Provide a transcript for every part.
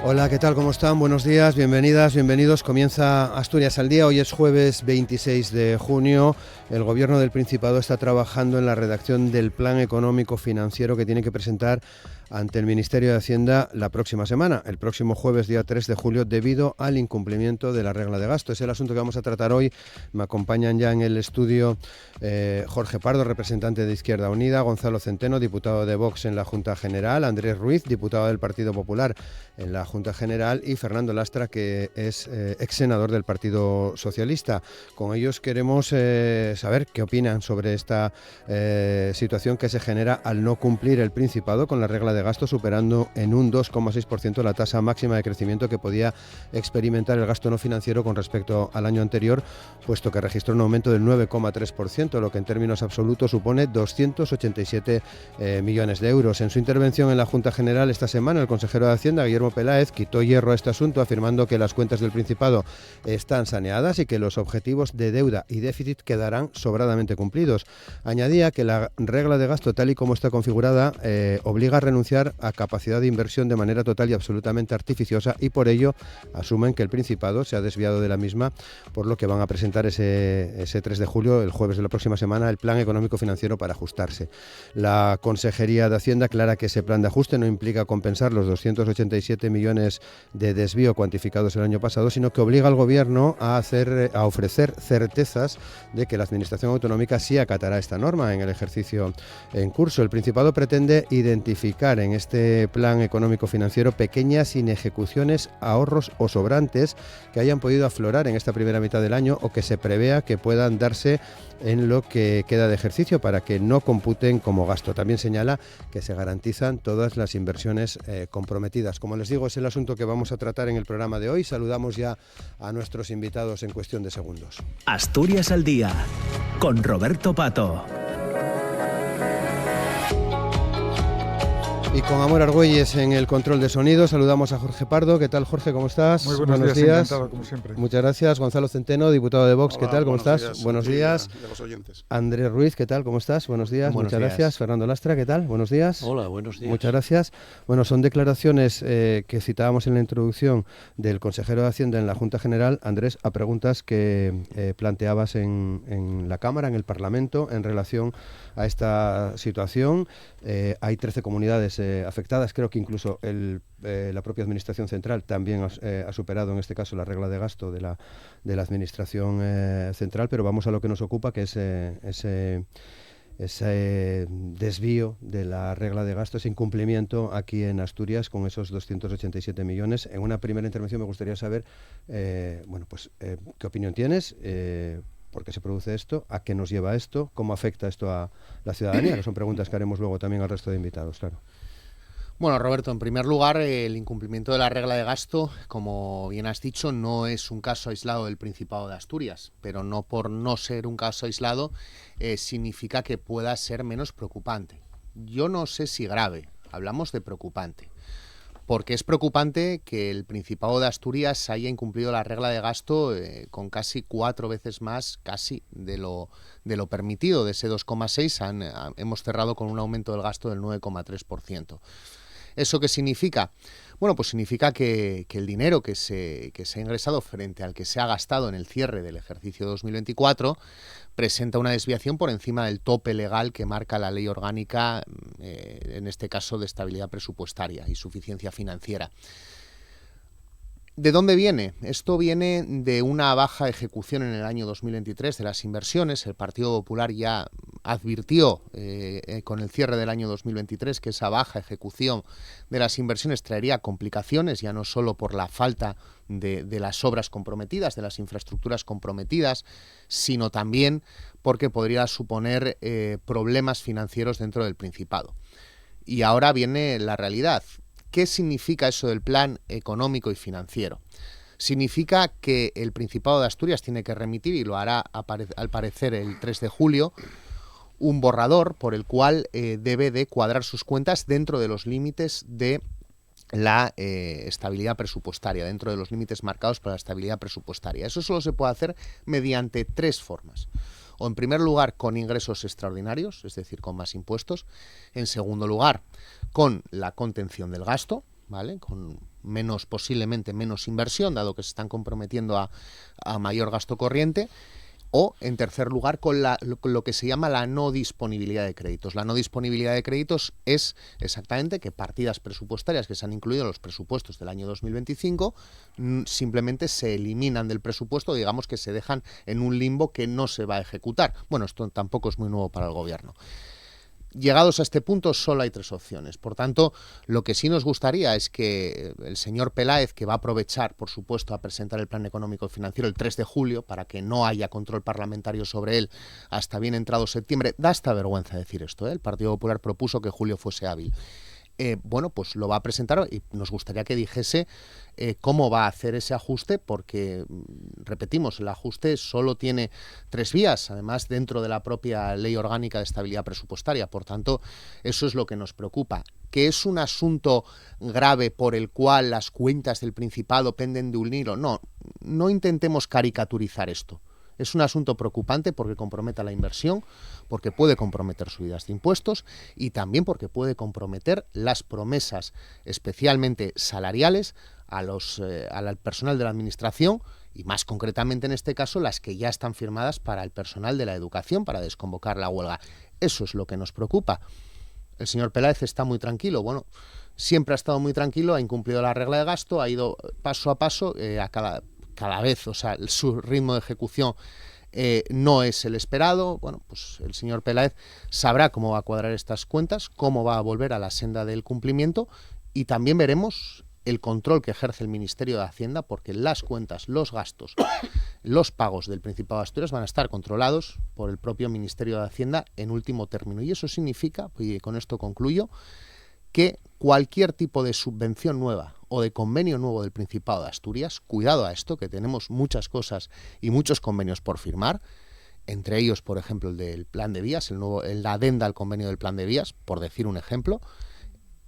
Hola, ¿qué tal? ¿Cómo están? Buenos días, bienvenidas, bienvenidos. Comienza Asturias al Día. Hoy es jueves 26 de junio. El Gobierno del Principado está trabajando en la redacción del plan económico financiero que tiene que presentar ante el Ministerio de Hacienda la próxima semana, el próximo jueves, día 3 de julio, debido al incumplimiento de la regla de gasto. Es el asunto que vamos a tratar hoy. Me acompañan ya en el estudio Jorge Pardo, representante de Izquierda Unida, Gonzalo Centeno, diputado de Vox en la Junta General, Andrés Ruiz, diputado del Partido Popular en la Junta General, y Fernando Lastra, que es ex senador del Partido Socialista. Con ellos queremos saber qué opinan sobre esta situación que se genera al no cumplir el Principado con la regla de gasto, superando en un 2,6% la tasa máxima de crecimiento que podía experimentar el gasto no financiero con respecto al año anterior, puesto que registró un aumento del 9,3%, lo que en términos absolutos supone 287 millones de euros. En su intervención en la Junta General esta semana, el consejero de Hacienda, Guillermo Peláez, quitó hierro a este asunto, afirmando que las cuentas del Principado están saneadas y que los objetivos de deuda y déficit quedarán sobradamente cumplidos. Añadía que la regla de gasto, tal y como está configurada, obliga a renunciar a capacidad de inversión de manera total y absolutamente artificiosa, y por ello asumen que el Principado se ha desviado de la misma, por lo que van a presentar ese 3 de julio, el jueves de la próxima semana, el plan económico financiero para ajustarse. La Consejería de Hacienda aclara que ese plan de ajuste no implica compensar los 287 millones de desvío cuantificados el año pasado, sino que obliga al Gobierno a ofrecer certezas de que la Administración autonómica sí acatará esta norma en el ejercicio en curso. El Principado pretende identificar en este plan económico financiero pequeñas inejecuciones, ahorros o sobrantes que hayan podido aflorar en esta primera mitad del año o que se prevea que puedan darse en lo que queda de ejercicio, para que no computen como gasto. También señala que se garantizan todas las inversiones comprometidas. Como les digo, es el asunto que vamos a tratar en el programa de hoy. Saludamos ya a nuestros invitados en cuestión de segundos. Asturias al Día, con Roberto Pato. Y con Amor Argüelles en el control de sonido, saludamos a Jorge Pardo. ¿Qué tal, Jorge? ¿Cómo estás? Muy buenos días. Encantado, como siempre. Muchas gracias. Gonzalo Centeno, diputado de Vox. Hola, ¿qué tal? ¿Cómo estás? Días, buenos días. De los oyentes. Andrés Ruiz, ¿qué tal? ¿Cómo estás? Buenos días. Muchas gracias. Fernando Lastra, ¿qué tal? Buenos días. Hola, buenos días. Muchas gracias. Bueno, son declaraciones que citábamos en la introducción del consejero de Hacienda en la Junta General, Andrés, a preguntas que planteabas en la Cámara, en el Parlamento, en relación a esta situación. Hay 13 comunidades afectadas. Creo que incluso la propia Administración Central también ha superado en este caso la regla de gasto de la Administración Central, pero vamos a lo que nos ocupa, que es ese desvío de la regla de gasto, ese incumplimiento aquí en Asturias con esos 287 millones. En una primera intervención me gustaría saber, ¿qué opinión tienes? ¿Por qué se produce esto? ¿A qué nos lleva esto? ¿Cómo afecta esto a la ciudadanía? Que son preguntas que haremos luego también al resto de invitados, claro. Bueno, Roberto, en primer lugar, el incumplimiento de la regla de gasto, como bien has dicho, no es un caso aislado del Principado de Asturias, pero no por no ser un caso aislado significa que pueda ser menos preocupante. Yo no sé si grave, hablamos de preocupante, porque es preocupante que el Principado de Asturias haya incumplido la regla de gasto con casi 4 veces más casi de lo permitido. De ese 2,6 hemos cerrado con un aumento del gasto del 9,3%. ¿Eso qué significa? Bueno, pues significa que el dinero que se ha ingresado frente al que se ha gastado en el cierre del ejercicio 2024 presenta una desviación por encima del tope legal que marca la ley orgánica, en este caso de estabilidad presupuestaria y suficiencia financiera. ¿De dónde viene? Esto viene de una baja ejecución en el año 2023 de las inversiones. El Partido Popular ya advirtió con el cierre del año 2023 que esa baja ejecución de las inversiones traería complicaciones, ya no solo por la falta de las obras comprometidas, de las infraestructuras comprometidas, sino también porque podría suponer problemas financieros dentro del Principado. Y ahora viene la realidad. ¿Qué significa eso del plan económico y financiero? Significa que el Principado de Asturias tiene que remitir, y lo hará al parecer el 3 de julio, un borrador por el cual debe de cuadrar sus cuentas dentro de los límites de la estabilidad presupuestaria, dentro de los límites marcados para la estabilidad presupuestaria. Eso solo se puede hacer mediante 3 formas. O en primer lugar con ingresos extraordinarios, es decir, con más impuestos. En segundo lugar, con la contención del gasto, ¿vale? Con posiblemente menos inversión, dado que se están comprometiendo a mayor gasto corriente. O, en tercer lugar, con lo que se llama la no disponibilidad de créditos. La no disponibilidad de créditos es exactamente que partidas presupuestarias que se han incluido en los presupuestos del año 2025 simplemente se eliminan del presupuesto, digamos que se dejan en un limbo que no se va a ejecutar. Bueno, esto tampoco es muy nuevo para el Gobierno. Llegados a este punto solo hay tres opciones. Por tanto, lo que sí nos gustaría es que el señor Peláez, que va a aprovechar, por supuesto, a presentar el plan económico y financiero el 3 de julio, para que no haya control parlamentario sobre él hasta bien entrado septiembre, da hasta vergüenza decir esto, ¿eh? El Partido Popular propuso que julio fuese hábil. Bueno, pues lo va a presentar y nos gustaría que dijese cómo va a hacer ese ajuste, porque, repetimos, el ajuste solo tiene 3 vías, además dentro de la propia Ley Orgánica de Estabilidad Presupuestaria. Por tanto, eso es lo que nos preocupa. ¿Que es un asunto grave por el cual las cuentas del Principado penden de un hilo? No intentemos caricaturizar esto. Es un asunto preocupante porque compromete la inversión, porque puede comprometer subidas de impuestos y también porque puede comprometer las promesas, especialmente salariales, al personal de la Administración y, más concretamente en este caso, las que ya están firmadas para el personal de la educación para desconvocar la huelga. Eso es lo que nos preocupa. El señor Peláez está muy tranquilo. Bueno, siempre ha estado muy tranquilo, ha incumplido la regla de gasto, ha ido paso a paso cada vez, o sea, su ritmo de ejecución no es el esperado. Bueno, pues el señor Peláez sabrá cómo va a cuadrar estas cuentas, cómo va a volver a la senda del cumplimiento, y también veremos el control que ejerce el Ministerio de Hacienda, porque las cuentas, los gastos, los pagos del Principado de Asturias van a estar controlados por el propio Ministerio de Hacienda en último término. Y eso significa, y con esto concluyo, que cualquier tipo de subvención nueva o de convenio nuevo del Principado de Asturias, cuidado a esto, que tenemos muchas cosas y muchos convenios por firmar, entre ellos, por ejemplo, el del Plan de Vías, la adenda al convenio del Plan de Vías, por decir un ejemplo,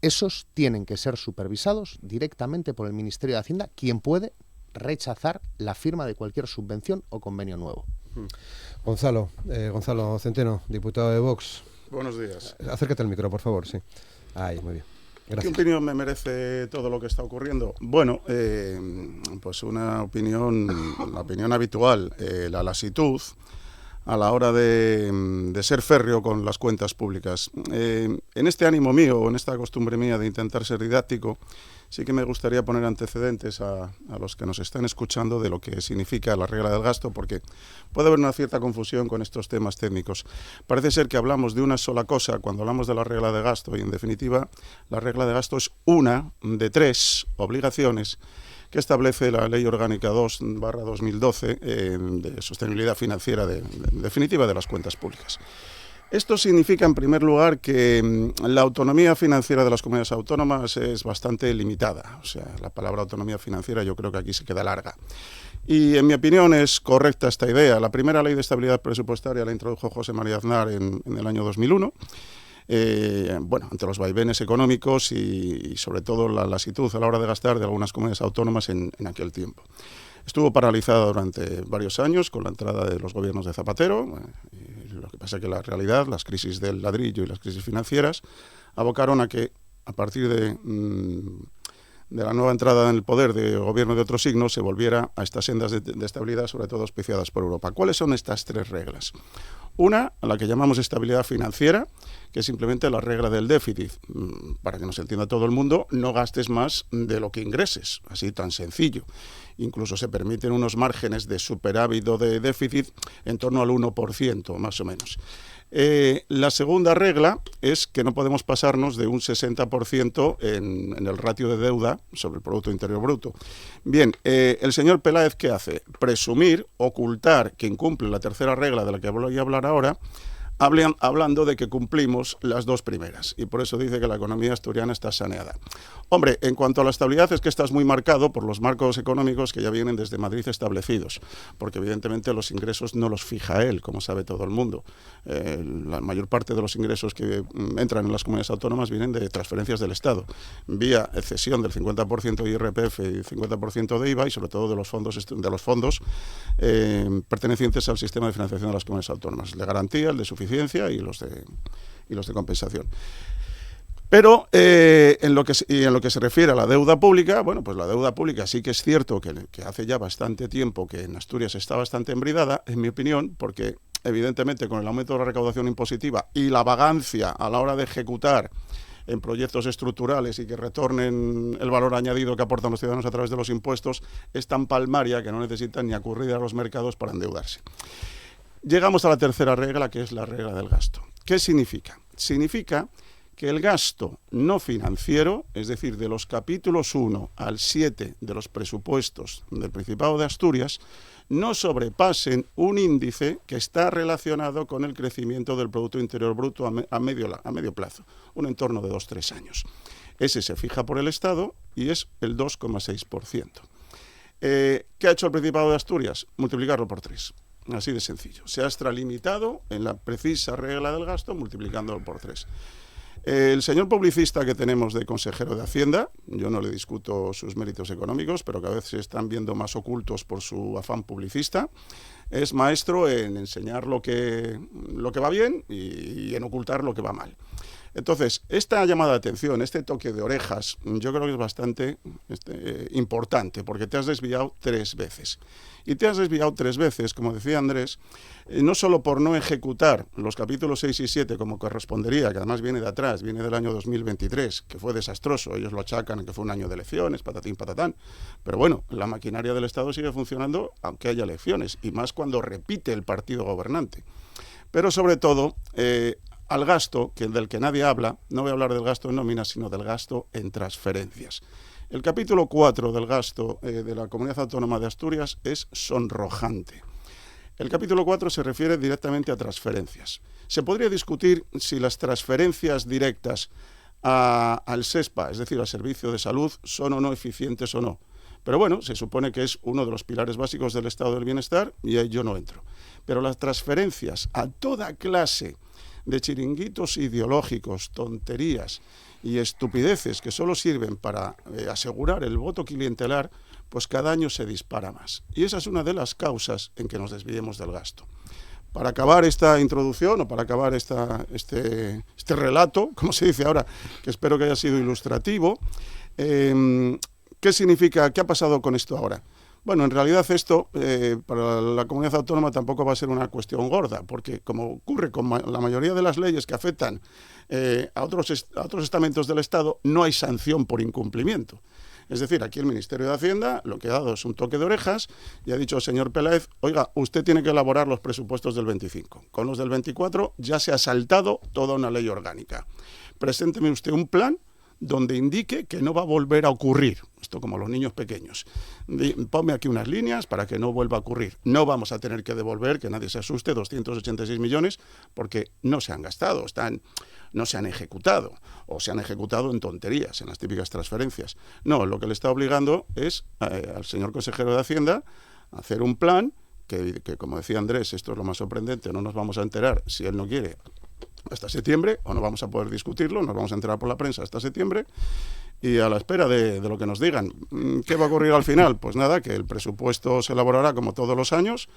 esos tienen que ser supervisados directamente por el Ministerio de Hacienda, quien puede rechazar la firma de cualquier subvención o convenio nuevo. Gonzalo Centeno, diputado de Vox. Buenos días. Acércate al micro, por favor, sí. Ahí, muy bien. Gracias. ¿Qué opinión me merece todo lo que está ocurriendo? Bueno, pues la opinión habitual, la lasitud a la hora de ser férreo con las cuentas públicas. En este ánimo mío, en esta costumbre mía de intentar ser didáctico, sí que me gustaría poner antecedentes a los que nos están escuchando de lo que significa la regla del gasto, porque puede haber una cierta confusión con estos temas técnicos. Parece ser que hablamos de una sola cosa cuando hablamos de la regla de gasto, y en definitiva la regla de gasto es una de 3 obligaciones que establece la Ley Orgánica 2/2012 de sostenibilidad financiera en definitiva de las cuentas públicas. Esto significa, en primer lugar, que la autonomía financiera de las comunidades autónomas es bastante limitada. O sea, la palabra autonomía financiera yo creo que aquí se queda larga. Y en mi opinión es correcta esta idea. La primera ley de estabilidad presupuestaria la introdujo José María Aznar en el año 2001. Ante los vaivenes económicos y sobre todo la lasitud a la hora de gastar de algunas comunidades autónomas en aquel tiempo. Estuvo paralizada durante varios años con la entrada de los gobiernos de Zapatero. Lo que pasa es que la realidad, las crisis del ladrillo y las crisis financieras, abocaron a que a partir de la nueva entrada en el poder de gobierno de otro signo se volviera a estas sendas de estabilidad, sobre todo auspiciadas por Europa. ¿Cuáles son estas 3 reglas? Una, a la que llamamos estabilidad financiera, que es simplemente la regla del déficit. Para que nos entienda todo el mundo, no gastes más de lo que ingreses, así tan sencillo. Incluso se permiten unos márgenes de superávit o de déficit en torno al 1%, más o menos. La segunda regla es que no podemos pasarnos de un 60% en el ratio de deuda sobre el Producto Interior Bruto. Bien, el señor Peláez, ¿qué hace? Presumir, ocultar que incumple la tercera regla de la que voy a hablar ahora, hablando de que cumplimos las 2 primeras, y por eso dice que la economía asturiana está saneada. Hombre, en cuanto a la estabilidad, es que estás muy marcado por los marcos económicos que ya vienen desde Madrid establecidos, porque evidentemente los ingresos no los fija él, como sabe todo el mundo. La mayor parte de los ingresos que entran en las comunidades autónomas vienen de transferencias del Estado, vía cesión del 50% de IRPF y 50% de IVA, y sobre todo de los fondos pertenecientes al sistema de financiación de las comunidades autónomas, el de garantía, el de suficiencia y los de compensación. Pero en lo que se refiere a la deuda pública, bueno, pues la deuda pública sí que es cierto que hace ya bastante tiempo que en Asturias está bastante embridada, en mi opinión, porque evidentemente con el aumento de la recaudación impositiva y la vagancia a la hora de ejecutar en proyectos estructurales y que retornen el valor añadido que aportan los ciudadanos a través de los impuestos, es tan palmaria que no necesitan ni acudir a los mercados para endeudarse. Llegamos a la tercera regla, que es la regla del gasto. ¿Qué significa? Significa que el gasto no financiero, es decir, de los capítulos 1 al 7 de los presupuestos del Principado de Asturias, no sobrepasen un índice que está relacionado con el crecimiento del Producto Interior Bruto a medio plazo, un entorno de 2-3 años. Ese se fija por el Estado y es el 2,6%. ¿Qué ha hecho el Principado de Asturias? Multiplicarlo por 3. Así de sencillo. Se ha extralimitado en la precisa regla del gasto multiplicándolo por 3. El señor publicista que tenemos de consejero de Hacienda, yo no le discuto sus méritos económicos, pero que a veces se están viendo más ocultos por su afán publicista, es maestro en enseñar lo que va bien y en ocultar lo que va mal. Entonces, esta llamada de atención, este toque de orejas, yo creo que es bastante importante, porque te has desviado 3 veces. Y te has desviado 3 veces, como decía Andrés, no solo por no ejecutar los capítulos 6 y 7 como correspondería, que además viene de atrás, viene del año 2023, que fue desastroso, ellos lo achacan que fue un año de elecciones, patatín, patatán, pero bueno, la maquinaria del Estado sigue funcionando aunque haya elecciones, y más cuando repite el partido gobernante. Pero sobre todo, al gasto, del que nadie habla, no voy a hablar del gasto en nóminas, sino del gasto en transferencias. El capítulo 4 del gasto de la Comunidad Autónoma de Asturias es sonrojante. El capítulo 4 se refiere directamente a transferencias. Se podría discutir si las transferencias directas al SESPA, es decir, al Servicio de Salud, son o no eficientes o no. Pero bueno, se supone que es uno de los pilares básicos del Estado del Bienestar y ahí yo no entro. Pero las transferencias a toda clase de chiringuitos ideológicos, tonterías y estupideces que solo sirven para asegurar el voto clientelar, pues cada año se dispara más. Y esa es una de las causas en que nos desviemos del gasto. Para acabar esta introducción o para acabar este relato, como se dice ahora, que espero que haya sido ilustrativo, ¿qué significa? ¿Qué ha pasado con esto ahora? Bueno, en realidad esto para la comunidad autónoma tampoco va a ser una cuestión gorda, porque como ocurre con la mayoría de las leyes que afectan a otros estamentos del Estado, no hay sanción por incumplimiento. Es decir, aquí el Ministerio de Hacienda lo que ha dado es un toque de orejas y ha dicho al señor Peláez, oiga, usted tiene que elaborar los presupuestos del 25. Con los del 24 ya se ha saltado toda una ley orgánica. Presénteme usted un plan donde indique que no va a volver a ocurrir. Esto como los niños pequeños. Ponme aquí unas líneas para que no vuelva a ocurrir. No vamos a tener que devolver, que nadie se asuste, 286 millones porque no se han gastado, no se han ejecutado o se han ejecutado en tonterías, en las típicas transferencias. No, lo que le está obligando es al señor consejero de Hacienda a hacer un plan que, como decía Andrés, esto es lo más sorprendente, no nos vamos a enterar si él no quiere hasta septiembre, o no vamos a poder discutirlo, nos vamos a enterar por la prensa hasta septiembre, y a la espera de lo que nos digan. ¿Qué va a ocurrir al final? Pues nada, que el presupuesto se elaborará como todos los años,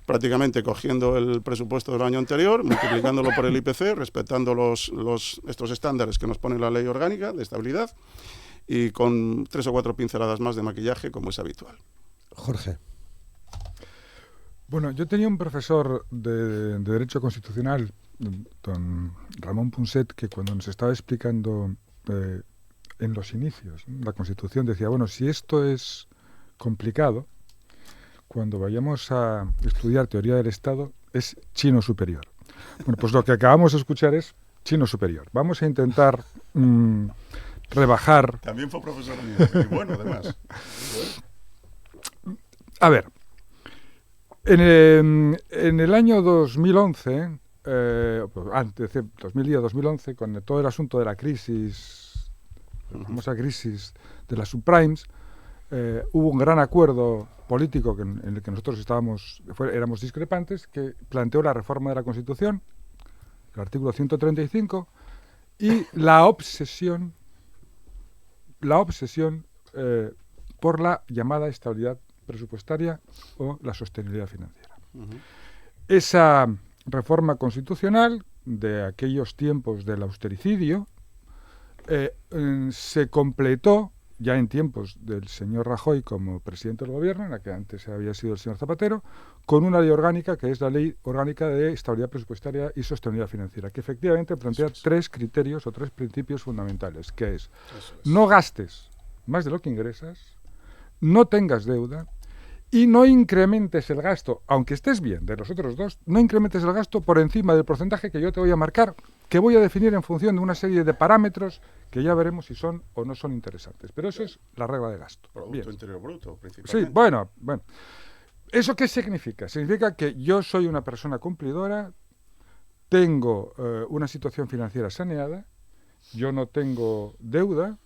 prácticamente cogiendo el presupuesto del año anterior, multiplicándolo por el IPC, respetando estos estándares que nos pone la ley orgánica de estabilidad, y con 3 o 4 pinceladas más de maquillaje, como es habitual. Jorge. Bueno, yo tenía un profesor de Derecho Constitucional, don Ramón Punset, que cuando nos estaba explicando en los inicios la Constitución decía, bueno, si esto es complicado, cuando vayamos a estudiar teoría del Estado es chino superior. Bueno, pues lo que acabamos de escuchar es chino superior. Vamos a intentar rebajar... También fue profesor mío, y bueno, además. A ver, en el año 2011... antes de 2010-2011, con todo el asunto de la crisis, la famosa crisis de las subprimes, hubo un gran acuerdo político en el que nosotros éramos discrepantes, que planteó la reforma de la Constitución, el artículo 135, y la obsesión por la llamada estabilidad presupuestaria o la sostenibilidad financiera. Esa reforma constitucional de aquellos tiempos del austericidio se completó ya en tiempos del señor Rajoy como presidente del gobierno, en la que antes había sido el señor Zapatero, con una ley orgánica que es la Ley Orgánica de Estabilidad Presupuestaria y Sostenibilidad Financiera, que efectivamente plantea tres criterios o tres principios fundamentales, que es no gastes más de lo que ingresas, no tengas deuda y no incrementes el gasto, aunque estés bien de los otros dos, no incrementes el gasto por encima del porcentaje que yo te voy a marcar, que voy a definir en función de una serie de parámetros que ya veremos si son o no son interesantes. Pero eso es la regla de gasto. Producto Interior Bruto, principalmente. Sí, bueno. ¿Eso qué significa? Significa que yo soy una persona cumplidora, tengo una situación financiera saneada, yo no tengo deuda,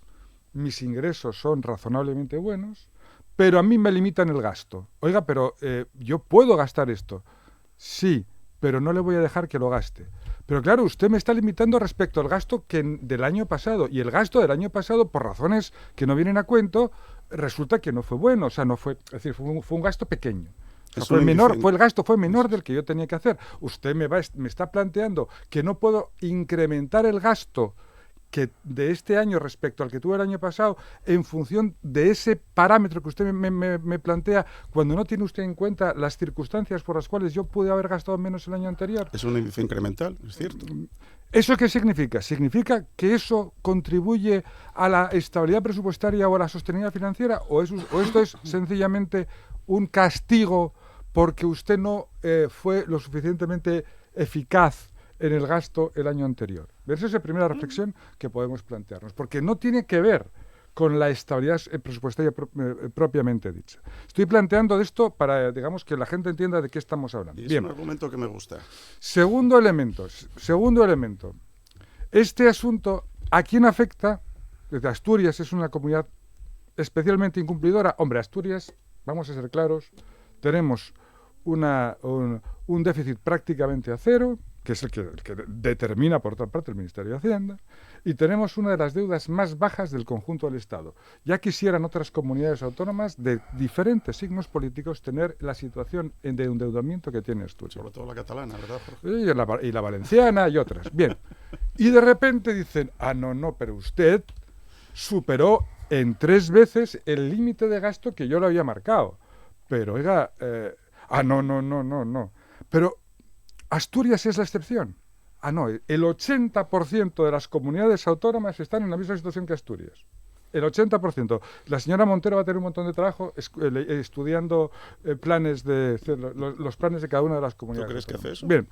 mis ingresos son razonablemente buenos, pero a mí me limitan el gasto. Oiga, pero yo puedo gastar esto. Sí, pero no le voy a dejar que lo gaste. Pero claro, usted me está limitando respecto al gasto del año pasado. Y el gasto del año pasado, por razones que no vienen a cuento, resulta que no fue bueno. O sea, no fue, es decir, fue un gasto pequeño. O sea, el gasto fue menor del que yo tenía que hacer. Usted me está planteando que no puedo incrementar el gasto que de este año respecto al que tuve el año pasado en función de ese parámetro que usted me plantea, cuando no tiene usted en cuenta las circunstancias por las cuales yo pude haber gastado menos el año anterior. Es un índice incremental, es cierto. ¿Eso qué significa? Significa que eso contribuye a la estabilidad presupuestaria o a la sostenibilidad financiera, o esto es sencillamente un castigo porque usted no fue lo suficientemente eficaz en el gasto el año anterior. Esa es la primera reflexión que podemos plantearnos, porque no tiene que ver con la estabilidad presupuestaria propiamente dicha. Estoy planteando esto para, digamos, que la gente entienda de qué estamos hablando. Y es un argumento que me gusta. Segundo elemento. Este asunto, ¿a quién afecta? Desde Asturias es una comunidad especialmente incumplidora. Hombre, Asturias, vamos a ser claros, tenemos un déficit prácticamente a cero, que es el que determina por otra parte el Ministerio de Hacienda, y tenemos una de las deudas más bajas del conjunto del Estado. Ya quisieran otras comunidades autónomas de diferentes signos políticos tener la situación de endeudamiento que tiene Asturias. Sobre todo la catalana, ¿verdad, Jorge? Y la valenciana y otras. Bien. Y de repente dicen, no, pero usted superó en 3 veces el límite de gasto que yo le había marcado. Pero, oiga, no. Pero Asturias es la excepción. No, el 80% de las comunidades autónomas están en la misma situación que Asturias. El 80%. La señora Montero va a tener un montón de trabajo estudiando los planes de cada una de las comunidades. ¿Tú crees que hace eso? Bien.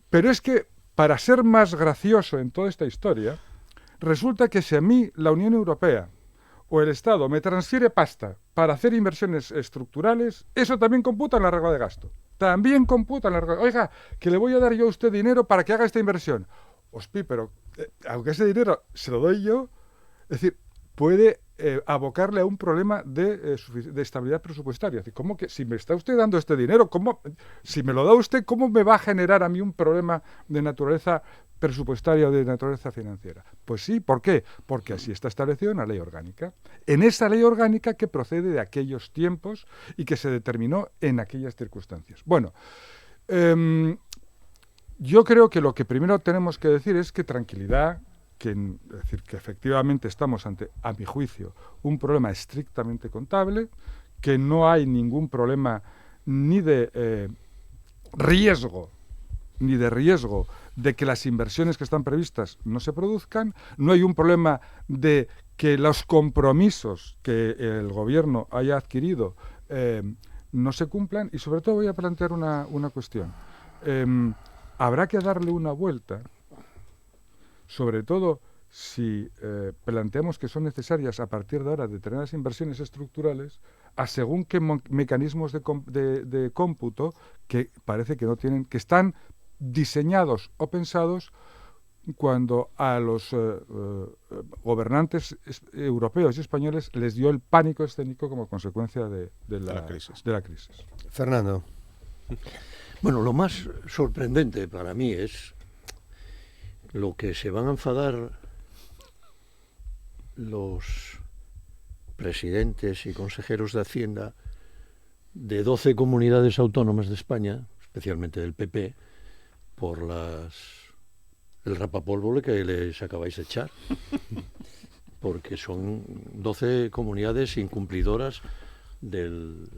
Pero es que, para ser más gracioso en toda esta historia, resulta que si a mí la Unión Europea o el Estado me transfiere pasta para hacer inversiones estructurales, eso también computa en la regla de gasto. También computa en la regla. Oiga, que le voy a dar yo a usted dinero para que haga esta inversión. Hospi, pero aunque ese dinero se lo doy yo, es decir, puede abocarle a un problema de estabilidad presupuestaria. Es decir, ¿cómo que si me está usted dando este dinero, si me lo da usted, cómo me va a generar a mí un problema de naturaleza presupuestaria o de naturaleza financiera? Pues sí, ¿por qué? Porque así está establecido en la ley orgánica. En esa ley orgánica que procede de aquellos tiempos y que se determinó en aquellas circunstancias. Bueno, yo creo que lo que primero tenemos que decir es que tranquilidad, es decir, que efectivamente estamos ante, a mi juicio, un problema estrictamente contable, que no hay ningún problema ni de riesgo de que las inversiones que están previstas no se produzcan, no hay un problema de que los compromisos que el gobierno haya adquirido no se cumplan, y sobre todo voy a plantear una cuestión. Habrá que darle una vuelta, sobre todo si planteamos que son necesarias a partir de ahora determinadas inversiones estructurales, a según qué mecanismos de cómputo que parece que no tienen, que están diseñados o pensados cuando a los gobernantes europeos y españoles les dio el pánico escénico como consecuencia de la crisis. Fernando. Bueno, lo más sorprendente para mí es lo que se van a enfadar los presidentes y consejeros de Hacienda de 12 comunidades autónomas de España, especialmente del PP, por las el rapapolvo que les acabáis de echar. Porque son 12 comunidades incumplidoras del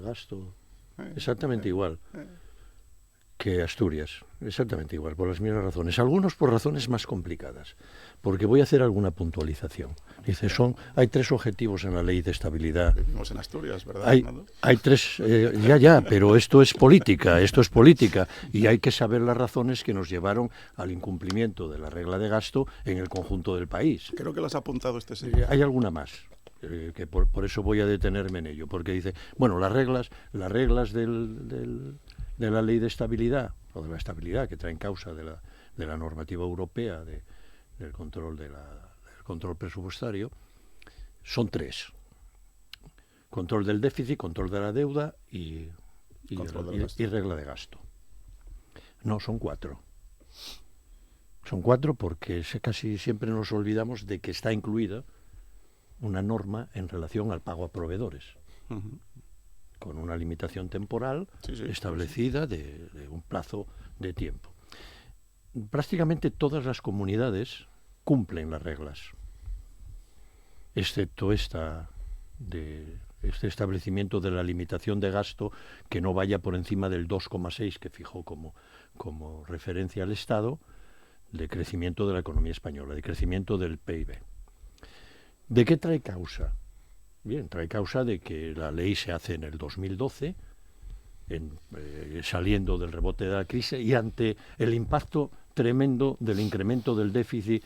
gasto. Exactamente igual que Asturias, exactamente igual, por las mismas razones. Algunos por razones más complicadas, porque voy a hacer alguna puntualización. Dice, hay 3 objetivos en la ley de estabilidad. Vivimos en Asturias, ¿verdad? Hay 3, pero esto es política, y hay que saber las razones que nos llevaron al incumplimiento de la regla de gasto en el conjunto del país. Creo que las ha apuntado este señor. Hay alguna más. Que por eso voy a detenerme en ello, porque dice, bueno, las reglas de la ley de estabilidad, o de la estabilidad que traen causa de la normativa europea del control del control presupuestario, son 3. Control del déficit, control de la deuda y regla de gasto. No, son 4. Son 4 porque casi siempre nos olvidamos de que está incluida una norma en relación al pago a proveedores, con una limitación temporal establecida de un plazo de tiempo. Prácticamente todas las comunidades cumplen las reglas, excepto este establecimiento de la limitación de gasto que no vaya por encima del 2,6 que fijó como referencia al Estado de crecimiento de la economía española, de crecimiento del PIB. ¿De qué trae causa? Bien, trae causa de que la ley se hace en el 2012, saliendo del rebote de la crisis y ante el impacto tremendo del incremento del déficit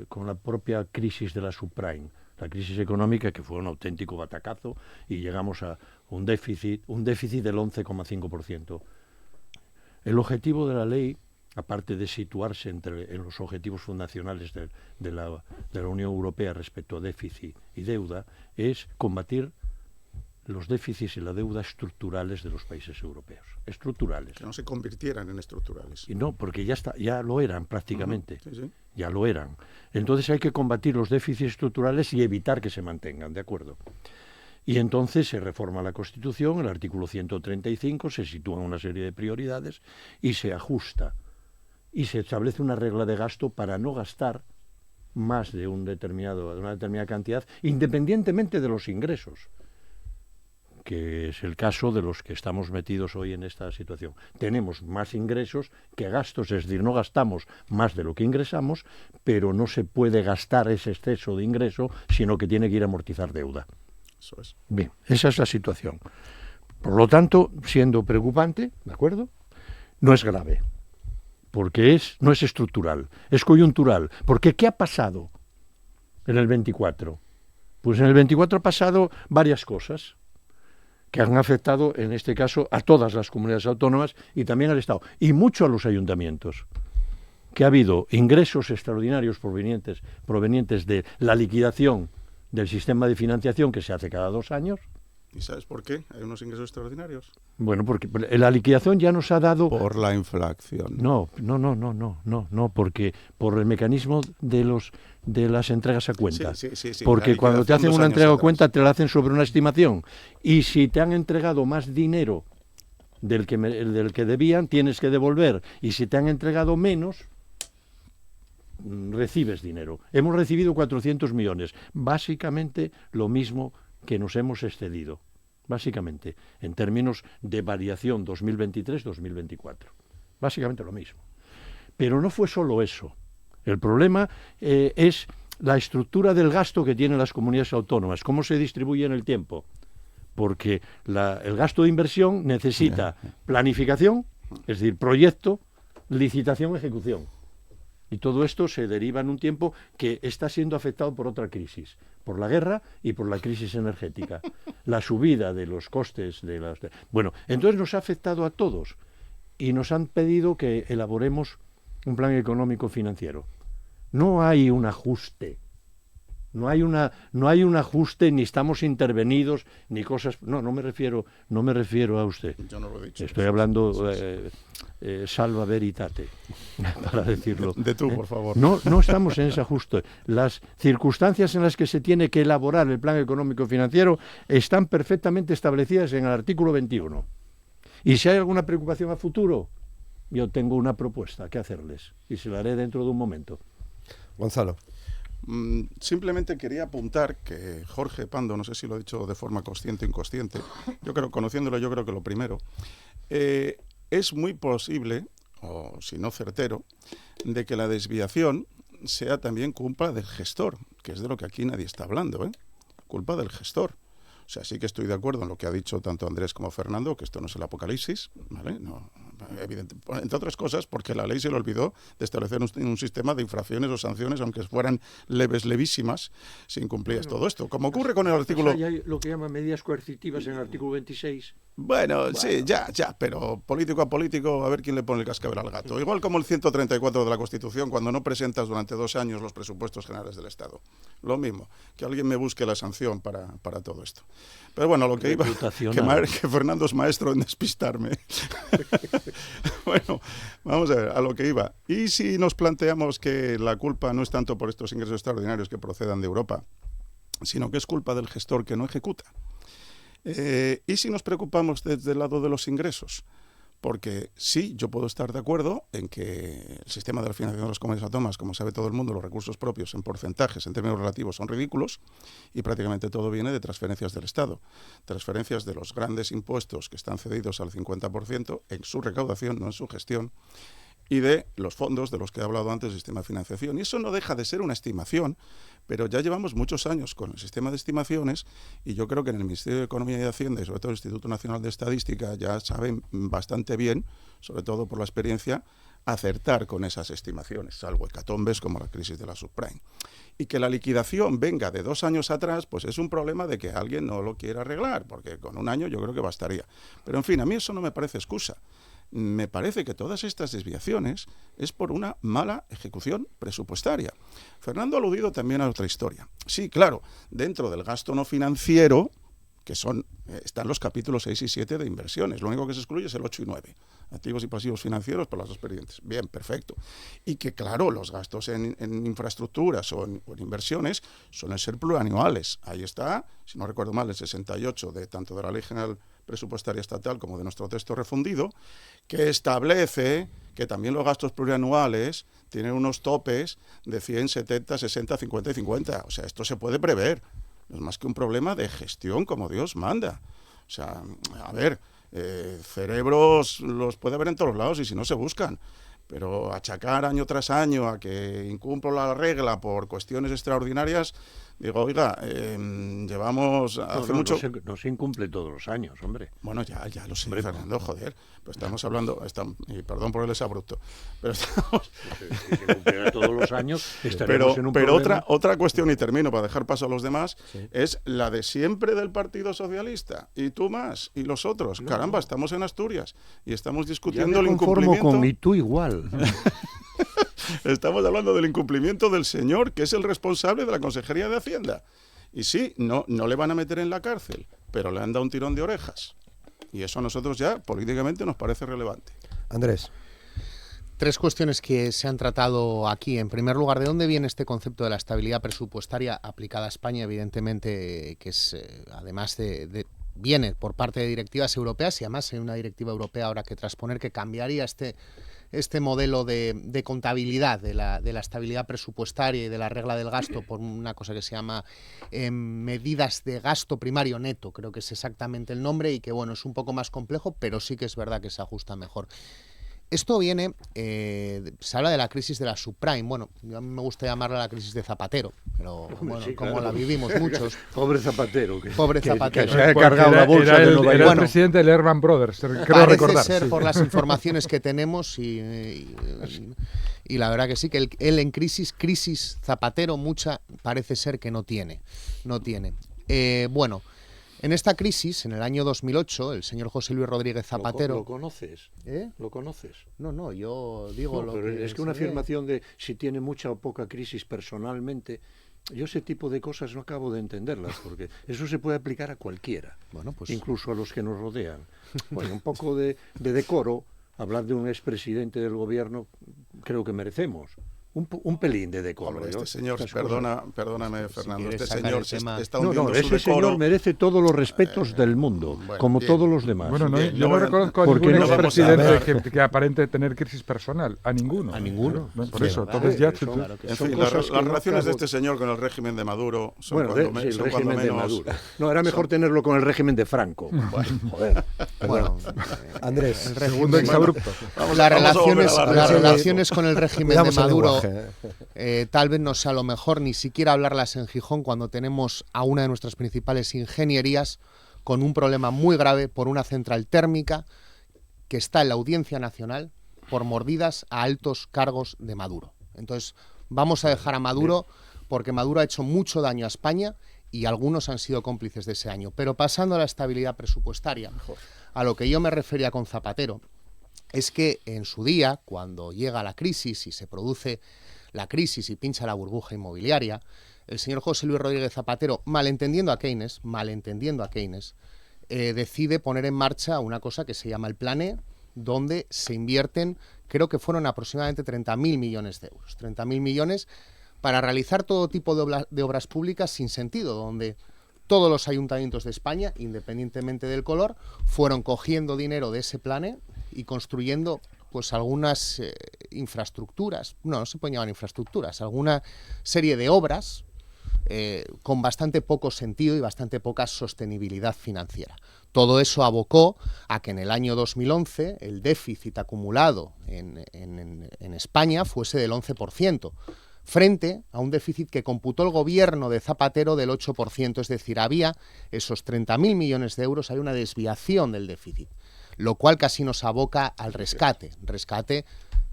con la propia crisis de la subprime, la crisis económica que fue un auténtico batacazo y llegamos a un déficit del 11,5%. El objetivo de la ley, aparte de situarse en los objetivos fundacionales de la Unión Europea respecto a déficit y deuda, es combatir los déficits y la deuda estructurales de los países europeos. Estructurales. Que no se convirtieran en estructurales. Y no, porque ya lo eran prácticamente. Sí. Ya lo eran. Entonces hay que combatir los déficits estructurales y evitar que se mantengan, ¿de acuerdo? Y entonces se reforma la Constitución, el artículo 135, se sitúan una serie de prioridades y se ajusta. Y se establece una regla de gasto para no gastar más de una determinada cantidad, independientemente de los ingresos, que es el caso de los que estamos metidos hoy en esta situación. Tenemos más ingresos que gastos, es decir, no gastamos más de lo que ingresamos, pero no se puede gastar ese exceso de ingreso, sino que tiene que ir a amortizar deuda. Eso es. Bien, esa es la situación. Por lo tanto, siendo preocupante, ¿de acuerdo? No es grave, porque no es estructural, es coyuntural. Porque ¿qué ha pasado en el 24? Pues en el 24 ha pasado varias cosas que han afectado, en este caso, a todas las comunidades autónomas y también al Estado, y mucho a los ayuntamientos, que ha habido ingresos extraordinarios provenientes de la liquidación del sistema de financiación que se hace cada 2 años. ¿Y sabes por qué? Hay unos ingresos extraordinarios. Bueno, porque la liquidación ya nos ha dado... Por la inflación. No, porque por el mecanismo de las entregas a cuenta. Sí. Porque cuando te hacen una entrega a cuenta te la hacen sobre una estimación. Y si te han entregado más dinero del que debían, tienes que devolver. Y si te han entregado menos, recibes dinero. Hemos recibido 400 millones. Básicamente lo mismo que nos hemos excedido, básicamente, en términos de variación 2023-2024. Básicamente lo mismo. Pero no fue solo eso. El problema es la estructura del gasto que tienen las comunidades autónomas, cómo se distribuye en el tiempo. Porque el gasto de inversión necesita planificación, es decir, proyecto, licitación, ejecución. Y todo esto se deriva en un tiempo que está siendo afectado por otra crisis, por la guerra y por la crisis energética. La subida de los costes de las... Bueno, entonces nos ha afectado a todos y nos han pedido que elaboremos un plan económico financiero. No hay un ajuste. No hay un ajuste, ni estamos intervenidos, ni cosas... No me refiero a usted. Yo no lo he dicho. Estoy hablando salva veritate, para decirlo. De tú, por favor. No estamos en ese ajuste. Las circunstancias en las que se tiene que elaborar el plan económico financiero están perfectamente establecidas en el artículo 21. Y si hay alguna preocupación a futuro, yo tengo una propuesta que hacerles y se la haré dentro de un momento. Gonzalo. Simplemente quería apuntar que Jorge Pando, no sé si lo he dicho de forma consciente o inconsciente, yo creo, conociéndolo, yo creo que lo primero, es muy posible, o si no certero, de que la desviación sea también culpa del gestor, que es de lo que aquí nadie está hablando, ¿eh? Culpa del gestor. O sea, sí que estoy de acuerdo en lo que ha dicho tanto Andrés como Fernando, que esto no es el apocalipsis, ¿vale? No, entre otras cosas, porque la ley se le olvidó de establecer un sistema de infracciones o sanciones, aunque fueran levísimas, si incumplías todo esto. Como ocurre con el artículo... Pues hay lo que llaman medidas coercitivas en el artículo 26. Bueno, sí, ya, pero político a político, a ver quién le pone el cascabel al gato. Igual como el 134 de la Constitución, cuando no presentas durante 2 años los presupuestos generales del Estado. Lo mismo, que alguien me busque la sanción para todo esto. Pero bueno, lo que iba... Que Fernando es maestro en despistarme. Bueno, vamos a ver, a lo que iba. Y si nos planteamos que la culpa no es tanto por estos ingresos extraordinarios que procedan de Europa, sino que es culpa del gestor que no ejecuta. ¿Y si nos preocupamos desde el lado de los ingresos? Porque sí, yo puedo estar de acuerdo en que el sistema de la financiación de las comunidades autónomas, como sabe todo el mundo, los recursos propios en porcentajes, en términos relativos, son ridículos y prácticamente todo viene de transferencias del Estado. Transferencias de los grandes impuestos que están cedidos al 50% en su recaudación, no en su gestión, y de los fondos de los que he hablado antes del sistema de financiación. Y eso no deja de ser una estimación, pero ya llevamos muchos años con el sistema de estimaciones y yo creo que en el Ministerio de Economía y Hacienda y sobre todo el Instituto Nacional de Estadística ya saben bastante bien, sobre todo por la experiencia, acertar con esas estimaciones, salvo hecatombes como la crisis de la subprime. Y que la liquidación venga de 2 años atrás, pues es un problema de que alguien no lo quiera arreglar, porque con 1 año yo creo que bastaría. Pero en fin, a mí eso no me parece excusa. Me parece que todas estas desviaciones es por una mala ejecución presupuestaria. Fernando ha aludido también a otra historia. Sí, claro, dentro del gasto no financiero, que están los capítulos 6 y 7 de inversiones. Lo único que se excluye es el 8 y 9. Activos y pasivos financieros por las 2 pendientes. Bien, perfecto. Y que, claro, los gastos en infraestructuras o en inversiones suelen ser plurianuales. Ahí está, si no recuerdo mal, el 68 tanto de la Ley General Presupuestaria Estatal como de nuestro texto refundido, que establece que también los gastos plurianuales tienen unos topes de 100, 70, 60, 50 y 50. O sea, esto se puede prever. No es más que un problema de gestión como Dios manda. O sea, a ver, cerebros los puede haber en todos lados y si no se buscan. Pero achacar año tras año a que incumplo la regla por cuestiones extraordinarias, digo, oiga, llevamos hace mucho... No se incumple todos los años, hombre. Bueno, ya lo sé, hombre, Fernando, joder. Pero estamos hablando, y perdón por el exabrupto, pero estamos... Si se cumpliera todos los años, estaremos en un pero problema. otra cuestión, y termino para dejar paso a los demás, es la de siempre del Partido Socialista. Y tú más, y los otros. No. Caramba, estamos en Asturias y estamos discutiendo el incumplimiento... Y tú igual. Estamos hablando del incumplimiento del señor, que es el responsable de la Consejería de Hacienda. Y sí, no le van a meter en la cárcel, pero le han dado un tirón de orejas. Y eso a nosotros ya políticamente nos parece relevante. Andrés. 3 cuestiones que se han tratado aquí. En primer lugar, ¿de dónde viene este concepto de la estabilidad presupuestaria aplicada a España? Evidentemente, que es, además viene por parte de directivas europeas y además hay una directiva europea ahora que transponer que cambiaría este modelo de contabilidad de la estabilidad presupuestaria y de la regla del gasto por una cosa que se llama medidas de gasto primario neto, creo que es exactamente el nombre y que bueno, es un poco más complejo, pero sí que es verdad que se ajusta mejor. Esto viene, se habla de la crisis de la subprime. Bueno, a mí me gusta llamarla la crisis de Zapatero, pero bueno, sí, como claro, la vivimos muchos. Pobre Zapatero. Pobre Zapatero. Que se ha cargado la bolsa de Nueva York. Era el presidente del Lehman Brothers, creo recordar. Parece ser por las informaciones que tenemos y la verdad que sí, que él en crisis Zapatero mucha parece ser que no tiene. Bueno... En esta crisis, en el año 2008, el señor José Luis Rodríguez Zapatero... ¿Lo conoces? ¿Lo conoces? No, yo digo lo pero que... Es que una afirmación de si tiene mucha o poca crisis personalmente, yo ese tipo de cosas no acabo de entenderlas, porque eso se puede aplicar a cualquiera, bueno, pues... incluso a los que nos rodean. Bueno, un poco de decoro, hablar de un expresidente del gobierno, creo que merecemos. un pelín de decoro. Hombre, este Yo, señor, estas cosas. perdóname, Fernando, quieres este sacar señor el se tema- está No, hundiendo no, su ese decoro. señor merece todos los respetos del mundo, bueno, como bien. todos los demás. Bueno, Bien, yo no no voy a- reconozco a porque ningún no vamos a expresidente ver. que aparente tener crisis personal. A ninguno. A ninguno. Claro, por Sí, eso. ¿verdad? Entonces ya... Son- Claro que En son fin, cosas las que no relaciones de acabo- este señor con el régimen de Maduro son Bueno, cuando, sí, el son régimen cuando de menos... Maduro. No, era mejor tenerlo con el régimen de Franco. Joder. Bueno, Andrés, el Segundo régimen- exabrupto. las volver a la regla. relaciones con el régimen de cuidamos el Maduro lenguaje. tal vez no sea lo mejor ni siquiera hablarlas en Gijón cuando tenemos a una de nuestras principales ingenierías con un problema muy grave por una central térmica que está en la Audiencia Nacional por mordidas a altos cargos de Maduro. Entonces, vamos a dejar a Maduro porque Maduro ha hecho mucho daño a España y algunos han sido cómplices de ese daño. Pero pasando a la estabilidad presupuestaria, a lo que yo me refería con Zapatero, es que en su día, cuando llega la crisis y se produce la crisis y pincha la burbuja inmobiliaria, el señor José Luis Rodríguez Zapatero, malentendiendo a Keynes, decide poner en marcha una cosa que se llama el Plan E, donde se invierten, creo que fueron aproximadamente 30.000 millones de euros. 30.000 millones para realizar todo tipo de obras públicas sin sentido, donde todos los ayuntamientos de España, independientemente del color, fueron cogiendo dinero de ese Plan E y construyendo pues algunas infraestructuras, no se pueden llamar infraestructuras, alguna serie de obras con bastante poco sentido y bastante poca sostenibilidad financiera. Todo eso abocó a que en el año 2011 el déficit acumulado en España fuese del 11%, frente a un déficit que computó el gobierno de Zapatero del 8%, es decir, había esos 30.000 millones de euros, hay una desviación del déficit, lo cual casi nos aboca al rescate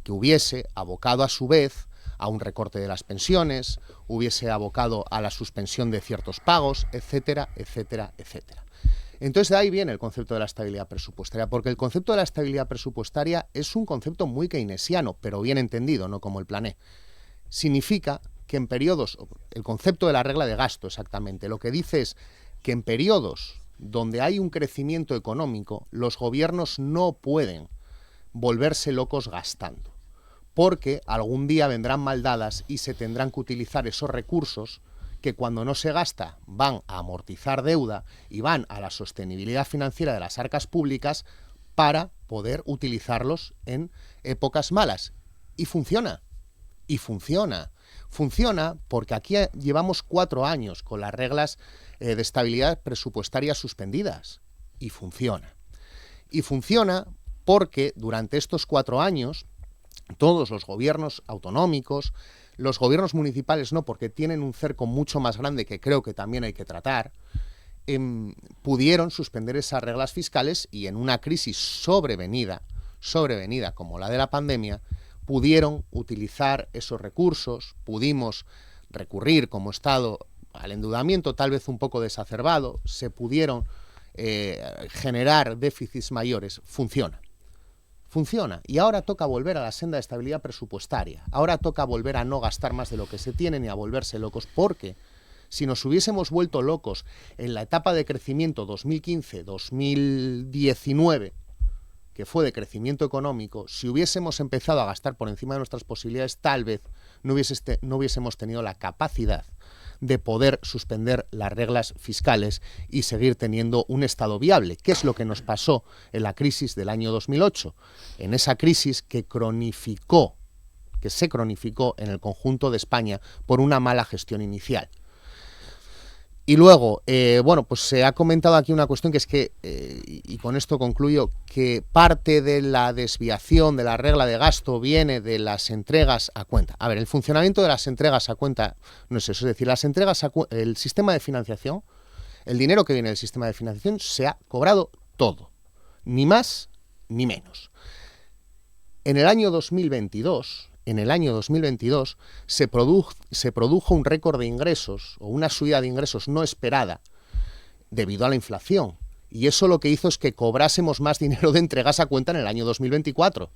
que hubiese abocado a su vez a un recorte de las pensiones, hubiese abocado a la suspensión de ciertos pagos, etcétera, etcétera, etcétera. Entonces de ahí viene el concepto de la estabilidad presupuestaria, porque el concepto de la estabilidad presupuestaria es un concepto muy keynesiano, pero bien entendido, no como el Plan E. Significa que en periodos, el concepto de la regla de gasto exactamente, lo que dice es que en periodos donde hay un crecimiento económico, los gobiernos no pueden volverse locos gastando, porque algún día vendrán maldadas y se tendrán que utilizar esos recursos que cuando no se gasta van a amortizar deuda y van a la sostenibilidad financiera de las arcas públicas para poder utilizarlos en épocas malas. Y funciona. Y funciona. Funciona porque aquí llevamos 4 años con las reglas de estabilidad presupuestaria suspendidas. Y funciona. Y funciona porque durante estos 4 años todos los gobiernos autonómicos, los gobiernos municipales no, porque tienen un cerco mucho más grande que creo que también hay que tratar, pudieron suspender esas reglas fiscales y en una crisis sobrevenida como la de la pandemia, pudieron utilizar esos recursos, pudimos recurrir como Estado al endeudamiento tal vez un poco desacerbado, se pudieron generar déficits mayores. Funciona. Y ahora toca volver a la senda de estabilidad presupuestaria. Ahora toca volver a no gastar más de lo que se tiene ni a volverse locos, porque si nos hubiésemos vuelto locos en la etapa de crecimiento 2015-2019, que fue de crecimiento económico, si hubiésemos empezado a gastar por encima de nuestras posibilidades, tal vez no hubiésemos tenido la capacidad de poder suspender las reglas fiscales y seguir teniendo un Estado viable, que es lo que nos pasó en la crisis del año 2008, en esa crisis que se cronificó en el conjunto de España por una mala gestión inicial. Y luego, pues se ha comentado aquí una cuestión que es que, y con esto concluyo, que parte de la desviación de la regla de gasto viene de las entregas a cuenta. A ver, el funcionamiento de las entregas a cuenta no es eso, es decir, las entregas el sistema de financiación, el dinero que viene del sistema de financiación se ha cobrado todo, ni más ni menos. En el año 2022 se produjo un récord de ingresos o una subida de ingresos no esperada debido a la inflación. Y eso lo que hizo es que cobrásemos más dinero de entregas a cuenta en el año 2024.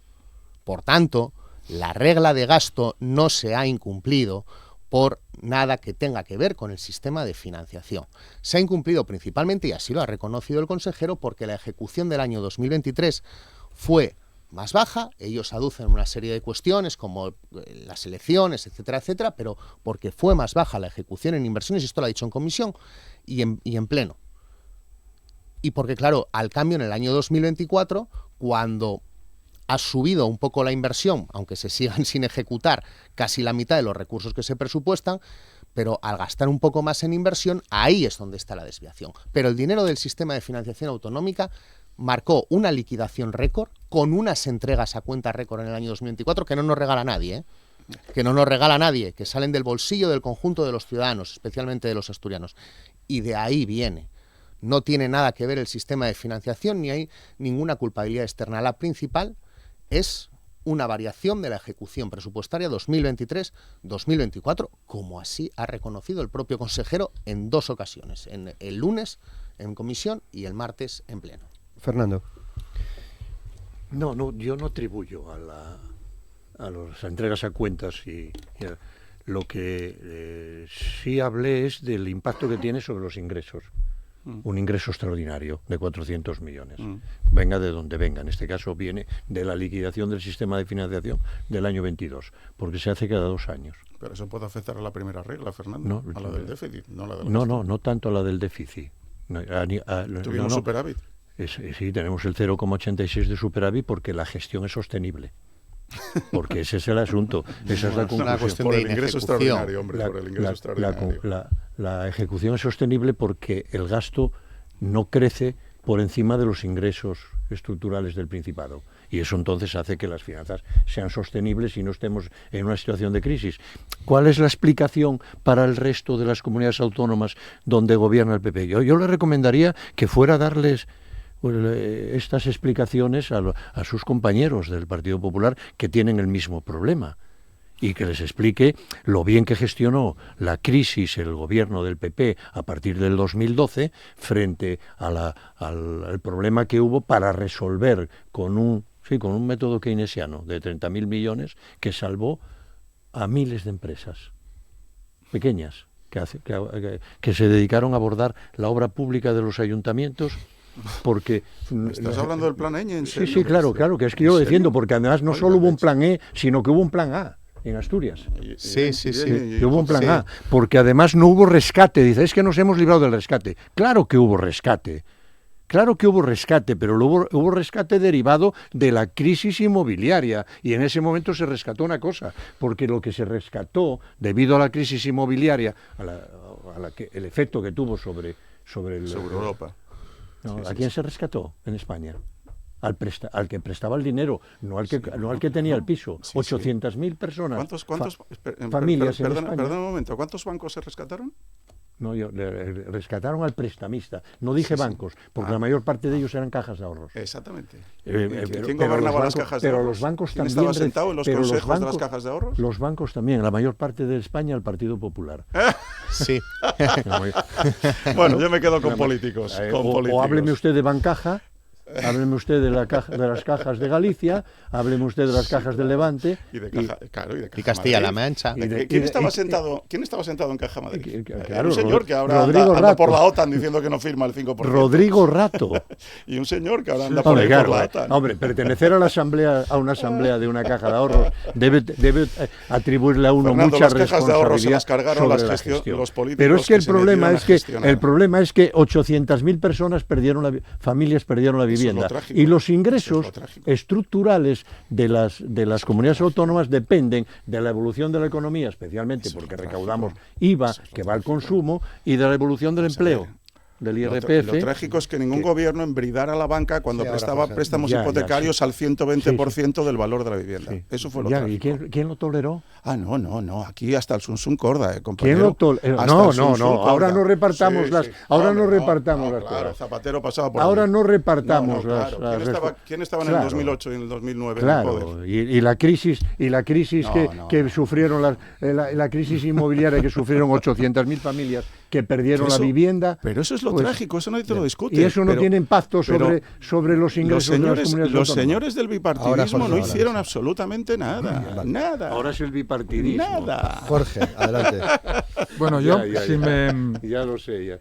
Por tanto, la regla de gasto no se ha incumplido por nada que tenga que ver con el sistema de financiación. Se ha incumplido principalmente, y así lo ha reconocido el consejero, porque la ejecución del año 2023 fue más baja. Ellos aducen una serie de cuestiones como las elecciones, etcétera, etcétera, pero porque fue más baja la ejecución en inversiones, y esto lo ha dicho en comisión y en pleno. Y porque, claro, al cambio en el año 2024, cuando ha subido un poco la inversión, aunque se sigan sin ejecutar casi la mitad de los recursos que se presupuestan, pero al gastar un poco más en inversión, ahí es donde está la desviación. Pero el dinero del sistema de financiación autonómica marcó una liquidación récord, con unas entregas a cuenta récord en el año 2024 que no nos regala nadie, ¿eh? Que no nos regala nadie, que salen del bolsillo del conjunto de los ciudadanos, especialmente de los asturianos. Y de ahí viene. No tiene nada que ver el sistema de financiación, ni hay ninguna culpabilidad externa. La principal es una variación de la ejecución presupuestaria 2023-2024, como así ha reconocido el propio consejero en 2 ocasiones, el lunes en comisión y el martes en pleno. Fernando. No, yo no atribuyo a las entregas a cuentas lo que sí hablé es del impacto que tiene sobre los ingresos. Un ingreso extraordinario de 400 millones. Venga de donde venga. En este caso viene de la liquidación del sistema de financiación del año 22, porque se hace cada 2 años. Pero eso puede afectar a la primera regla, Fernando, a la del déficit, no a la del no tanto a la del déficit. ¿Tuvimos superávit? Sí, tenemos el 0,86 de superávit porque la gestión es sostenible. Porque ese es el asunto, esa es la conclusión. Por el ingreso extraordinario, hombre, por el ingreso extraordinario. La ejecución es sostenible porque el gasto no crece por encima de los ingresos estructurales del Principado. Y eso entonces hace que las finanzas sean sostenibles y no estemos en una situación de crisis. ¿Cuál es la explicación para el resto de las comunidades autónomas donde gobierna el PP? Yo le recomendaría que fuera a darles estas explicaciones a sus compañeros del Partido Popular que tienen el mismo problema y que les explique lo bien que gestionó la crisis el gobierno del PP a partir del 2012 frente al problema que hubo para resolver con un método keynesiano de 30.000 millones que salvó a miles de empresas pequeñas que se dedicaron a abordar la obra pública de los ayuntamientos. Porque ¿estás hablando del plan E? ¿En serio? Sí, claro, que es que yo lo defiendo, porque además no solo hubo un plan E, sino que hubo un plan A en Asturias. Sí. Que hubo un plan A, porque además no hubo rescate. Dice, es que nos hemos librado del rescate. Claro que hubo rescate, pero hubo rescate derivado de la crisis inmobiliaria, y en ese momento se rescató una cosa, porque lo que se rescató debido a la crisis inmobiliaria, el efecto que tuvo sobre Europa. ¿A quién se rescató en España? Al que prestaba el dinero, no al que tenía el piso. 800.000 personas. ¿Cuántos familias perdona un momento, ¿cuántos bancos se rescataron? No, rescataron al prestamista. No dije bancos, porque la mayor parte de ellos eran cajas de ahorros. Exactamente. ¿Quién gobernaba las cajas de ahorros? Pero los bancos también. ¿Quién estaba sentado en los consejos de las cajas de ahorros? Los bancos también, la mayor parte de España, el Partido Popular. Sí. Bueno, yo me quedo con políticos. O hábleme usted de Bancaja. Hábleme usted de las cajas de Galicia, hábleme usted de las cajas de Levante y Castilla-La Mancha. ¿Quién estaba sentado en Caja Madrid? Claro, un señor que ahora anda por la OTAN diciendo que no firma el 5%. Rodrigo Rato. Y un señor que ahora anda por la OTAN. Hombre, pertenecer a una asamblea de una caja de ahorros debe atribuirle a uno Fernando, mucha las cajas de ahorros se las cargaron sobre la la gestión, los políticos. Pero es que el problema es que 800.000 personas familias perdieron la vivienda. Y los ingresos estructurales de las comunidades autónomas dependen de la evolución de la economía, especialmente porque recaudamos IVA, que va al consumo, y de la evolución del empleo, del IRPF. Lo trágico es que ningún gobierno embridara a la banca cuando prestaba préstamos hipotecarios al 120% del valor de la vivienda. Eso fue lo trágico. ¿Y quién lo toleró? No, aquí hasta el Sun Corda, ¿Quién compañero. lo toleró? No, ahora no repartamos las cosas. Claro, Zapatero pasaba por ahora allí. no repartamos ¿Quién estaba en el 2008 y en el 2009 claro, en el poder? Y la crisis que sufrieron la crisis inmobiliaria que sufrieron 800.000 familias que perdieron la vivienda. Pero eso es lo trágico, eso nadie te lo discute. Y eso no tiene impacto sobre los ingresos de las comunidades autónomas. Los señores del bipartidismo no hicieron absolutamente nada. Nada. Ahora es el bipartidismo. Nada. Jorge, adelante. Bueno, ya lo sé, ya.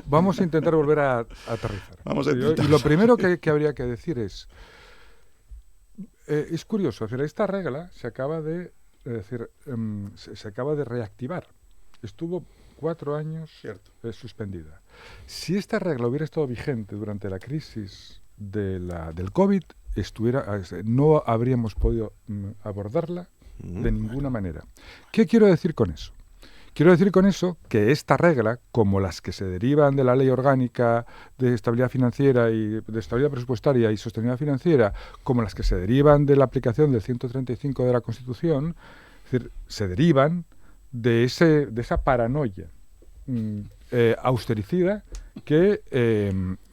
Vamos a intentar volver a aterrizar. Vamos a intentar. Y lo primero que habría que decir es, es curioso, es decir, esta regla se acaba de, se acaba de reactivar. Estuvo 4 años suspendida. Si esta regla hubiera estado vigente durante la crisis del COVID, no habríamos podido abordarla de ninguna manera. ¿Qué quiero decir con eso? Quiero decir con eso que esta regla, como las que se derivan de la Ley Orgánica de Estabilidad Financiera y de Estabilidad Presupuestaria y Sostenibilidad Financiera, como las que se derivan de la aplicación del 135 de la Constitución, es decir, se derivan de esa paranoia austericida que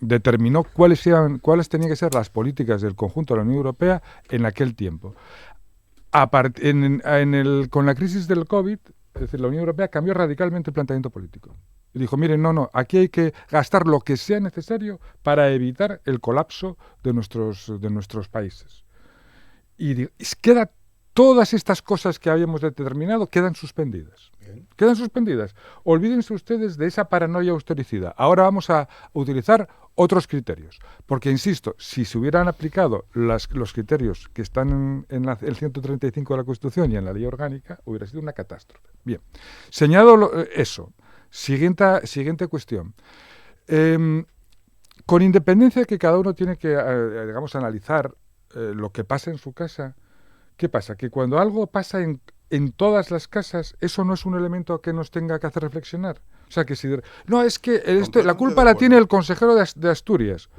determinó cuáles tenían que ser las políticas del conjunto de la Unión Europea en aquel tiempo. Con la crisis del COVID, es decir, la Unión Europea cambió radicalmente el planteamiento político. Y dijo, miren, no, aquí hay que gastar lo que sea necesario para evitar el colapso de nuestros países. Y todas estas cosas que habíamos determinado quedan suspendidas. Bien. Quedan suspendidas. Olvídense ustedes de esa paranoia austericida. Ahora vamos a utilizar otros criterios. Porque, insisto, si se hubieran aplicado los criterios que están en el 135 de la Constitución y en la Ley Orgánica, hubiera sido una catástrofe. Bien, señalado eso. Siguiente cuestión. Con independencia de que cada uno tiene que, analizar lo que pasa en su casa, ¿qué pasa? Que cuando algo pasa en todas las casas, eso no es un elemento que nos tenga que hacer reflexionar. O sea, que si... No, es que la culpa la tiene el consejero de Asturias.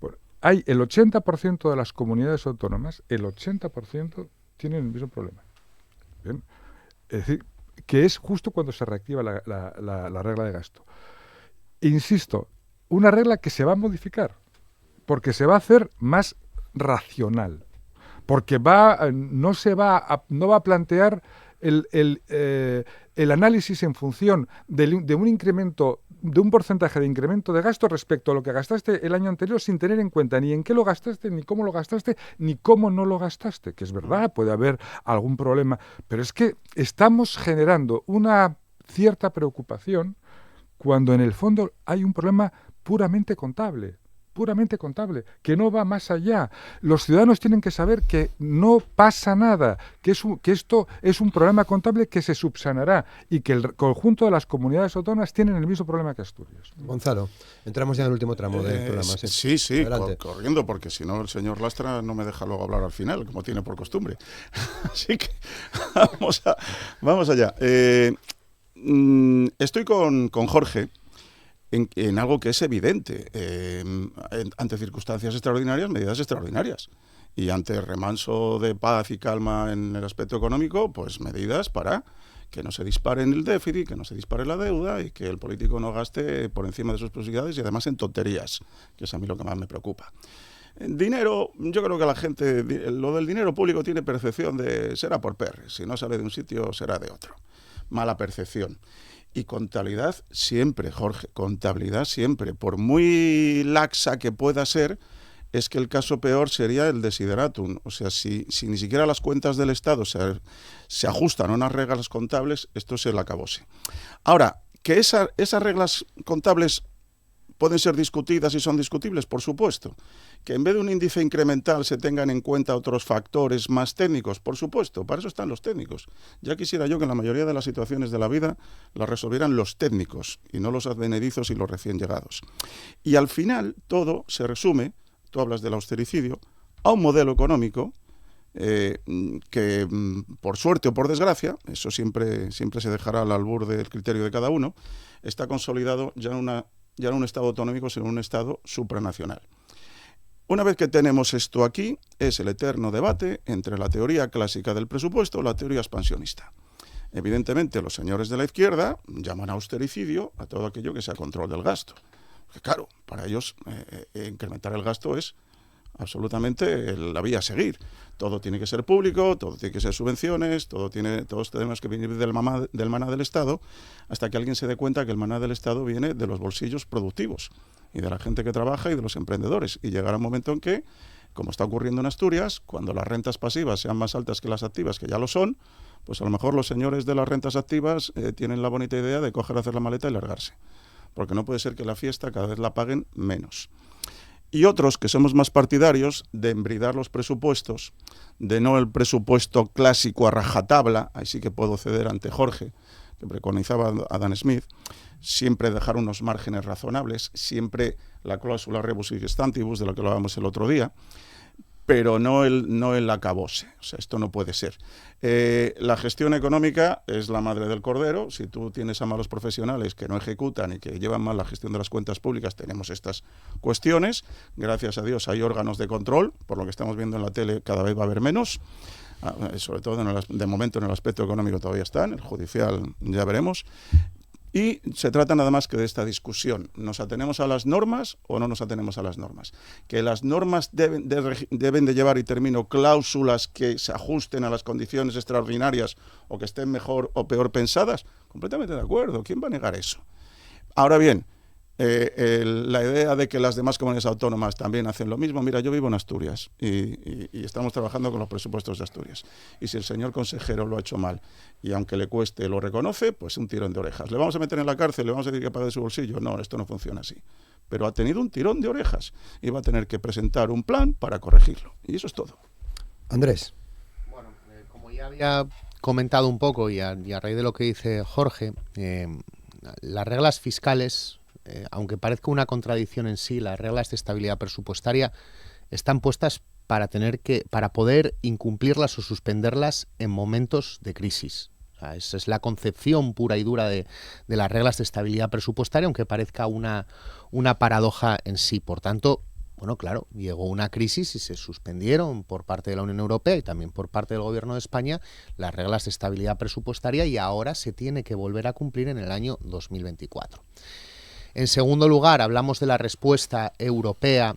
Bueno, hay el 80% de las comunidades autónomas, el 80% tienen el mismo problema. ¿Bien? Es decir, que es justo cuando se reactiva la regla de gasto. Insisto, una regla que se va a modificar, porque se va a hacer más racional. Porque no va a plantear el análisis en función de un incremento, de un porcentaje de incremento de gasto respecto a lo que gastaste el año anterior, sin tener en cuenta ni en qué lo gastaste, ni cómo lo gastaste, ni cómo no lo gastaste, que es verdad, puede haber algún problema, pero es que estamos generando una cierta preocupación cuando en el fondo hay un problema puramente contable, que no va más allá. Los ciudadanos tienen que saber que no pasa nada, que esto es un problema contable que se subsanará y que el conjunto de las comunidades autónomas tienen el mismo problema que Asturias. Gonzalo, entramos ya en el último tramo del programa. Sí, corriendo, porque si no el señor Lastra no me deja luego hablar al final, como tiene por costumbre. Así que vamos allá. Estoy con Jorge en algo que es evidente. Ante circunstancias extraordinarias, medidas extraordinarias. Y ante remanso de paz y calma en el aspecto económico, pues medidas para que no se dispare el déficit, que no se dispare la deuda y que el político no gaste por encima de sus posibilidades y además en tonterías, que es a mí lo que más me preocupa. Dinero, yo creo que la gente, lo del dinero público tiene percepción de será por perre, si no sale de un sitio será de otro. Mala percepción. Y contabilidad siempre, Jorge, contabilidad siempre. Por muy laxa que pueda ser, es que el caso peor sería el desideratum. O sea, si ni siquiera las cuentas del Estado se ajustan a unas reglas contables, esto es el acabose. Ahora, que esas reglas contables pueden ser discutidas y son discutibles, por supuesto. Que en vez de un índice incremental se tengan en cuenta otros factores más técnicos, por supuesto, para eso están los técnicos. Ya quisiera yo que en la mayoría de las situaciones de la vida las resolvieran los técnicos y no los advenedizos y los recién llegados. Y al final todo se resume, tú hablas del austericidio, a un modelo económico que por suerte o por desgracia, eso siempre se dejará al albur del criterio de cada uno, está consolidado ya no en un Estado autonómico, sino en un Estado supranacional. Una vez que tenemos esto aquí, es el eterno debate entre la teoría clásica del presupuesto y la teoría expansionista. Evidentemente, los señores de la izquierda llaman austericidio a todo aquello que sea control del gasto. Porque claro, para ellos incrementar el gasto es absolutamente la vía a seguir. Todo tiene que ser público, todo tiene que ser subvenciones, todos tenemos que venir del maná del Estado, hasta que alguien se dé cuenta que el maná del Estado viene de los bolsillos productivos y de la gente que trabaja y de los emprendedores. Y llegará un momento en que, como está ocurriendo en Asturias, cuando las rentas pasivas sean más altas que las activas, que ya lo son, pues a lo mejor los señores de las rentas activas tienen la bonita idea de coger, hacer la maleta y largarse. Porque no puede ser que la fiesta cada vez la paguen menos. Y otros que somos más partidarios de embridar los presupuestos, de no el presupuesto clásico a rajatabla, ahí sí que puedo ceder ante Jorge, que preconizaba Adam Smith, siempre dejar unos márgenes razonables, siempre la cláusula rebus sic stantibus, de la que hablábamos el otro día, pero no el acabose. O sea, esto no puede ser. La gestión económica es la madre del cordero. Si tú tienes a malos profesionales que no ejecutan y que llevan mal la gestión de las cuentas públicas, tenemos estas cuestiones. Gracias a Dios hay órganos de control, por lo que estamos viendo en la tele cada vez va a haber menos. Sobre todo de momento en el aspecto económico todavía están, el judicial ya veremos. Y se trata nada más que de esta discusión. ¿Nos atenemos a las normas o no nos atenemos a las normas? Que las normas deben de llevar, y termino, cláusulas que se ajusten a las condiciones extraordinarias o que estén mejor o peor pensadas. Completamente de acuerdo. ¿Quién va a negar eso? Ahora bien, la idea de que las demás comunidades autónomas también hacen lo mismo. Mira, yo vivo en Asturias y estamos trabajando con los presupuestos de Asturias. Y si el señor consejero lo ha hecho mal y aunque le cueste lo reconoce, pues un tirón de orejas. ¿Le vamos a meter en la cárcel? ¿Le vamos a decir que pague de su bolsillo? No, esto no funciona así. Pero ha tenido un tirón de orejas y va a tener que presentar un plan para corregirlo. Y eso es todo. Andrés. Bueno, como ya había comentado un poco y a raíz de lo que dice Jorge, las reglas fiscales, aunque parezca una contradicción en sí, las reglas de estabilidad presupuestaria están puestas para poder incumplirlas o suspenderlas en momentos de crisis. O sea, esa es la concepción pura y dura de las reglas de estabilidad presupuestaria, aunque parezca una paradoja en sí. Por tanto, bueno, claro, llegó una crisis y se suspendieron por parte de la Unión Europea y también por parte del Gobierno de España las reglas de estabilidad presupuestaria, y ahora se tiene que volver a cumplir en el año 2024. En segundo lugar, hablamos de la respuesta europea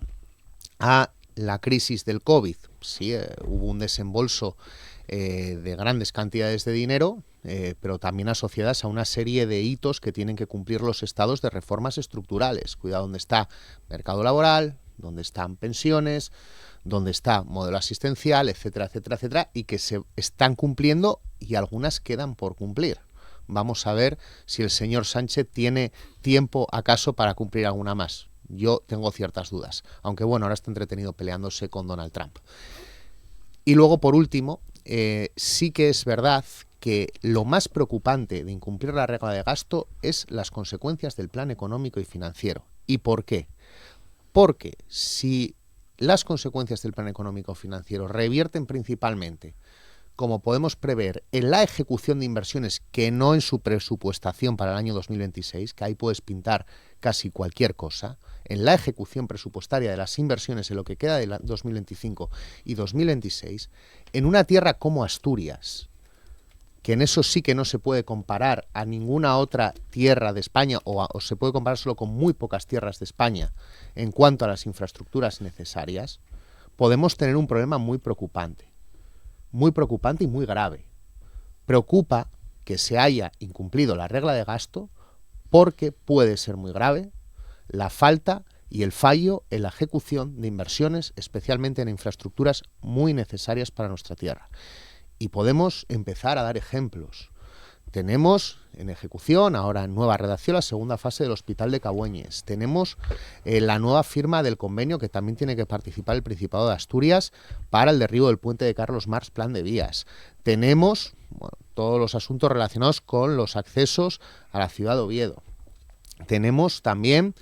a la crisis del COVID. Sí, hubo un desembolso de grandes cantidades de dinero, pero también asociadas a una serie de hitos que tienen que cumplir los estados de reformas estructurales. Cuidado, donde está mercado laboral, donde están pensiones, donde está modelo asistencial, etcétera, etcétera, etcétera, y que se están cumpliendo y algunas quedan por cumplir. Vamos a ver si el señor Sánchez tiene tiempo acaso para cumplir alguna más. Yo tengo ciertas dudas, aunque bueno, ahora está entretenido peleándose con Donald Trump. Y luego, por último, sí que es verdad que lo más preocupante de incumplir la regla de gasto es las consecuencias del plan económico y financiero. ¿Y por qué? Porque si las consecuencias del plan económico y financiero revierten principalmente, como podemos prever, en la ejecución de inversiones, que no en su presupuestación para el año 2026, que ahí puedes pintar casi cualquier cosa, en la ejecución presupuestaria de las inversiones en lo que queda de 2025 y 2026, en una tierra como Asturias, que en eso sí que no se puede comparar a ninguna otra tierra de España, o se puede comparar solo con muy pocas tierras de España en cuanto a las infraestructuras necesarias, podemos tener un problema muy preocupante y muy grave. Preocupa que se haya incumplido la regla de gasto porque puede ser muy grave la falta y el fallo en la ejecución de inversiones, especialmente en infraestructuras muy necesarias para nuestra tierra. Y podemos empezar a dar ejemplos. Tenemos en ejecución, ahora en nueva redacción, la segunda fase del Hospital de Cabueñes. Tenemos la nueva firma del convenio, que también tiene que participar el Principado de Asturias, para el derribo del puente de Carlos Marx, plan de vías. Tenemos todos los asuntos relacionados con los accesos a la ciudad de Oviedo. Tenemos también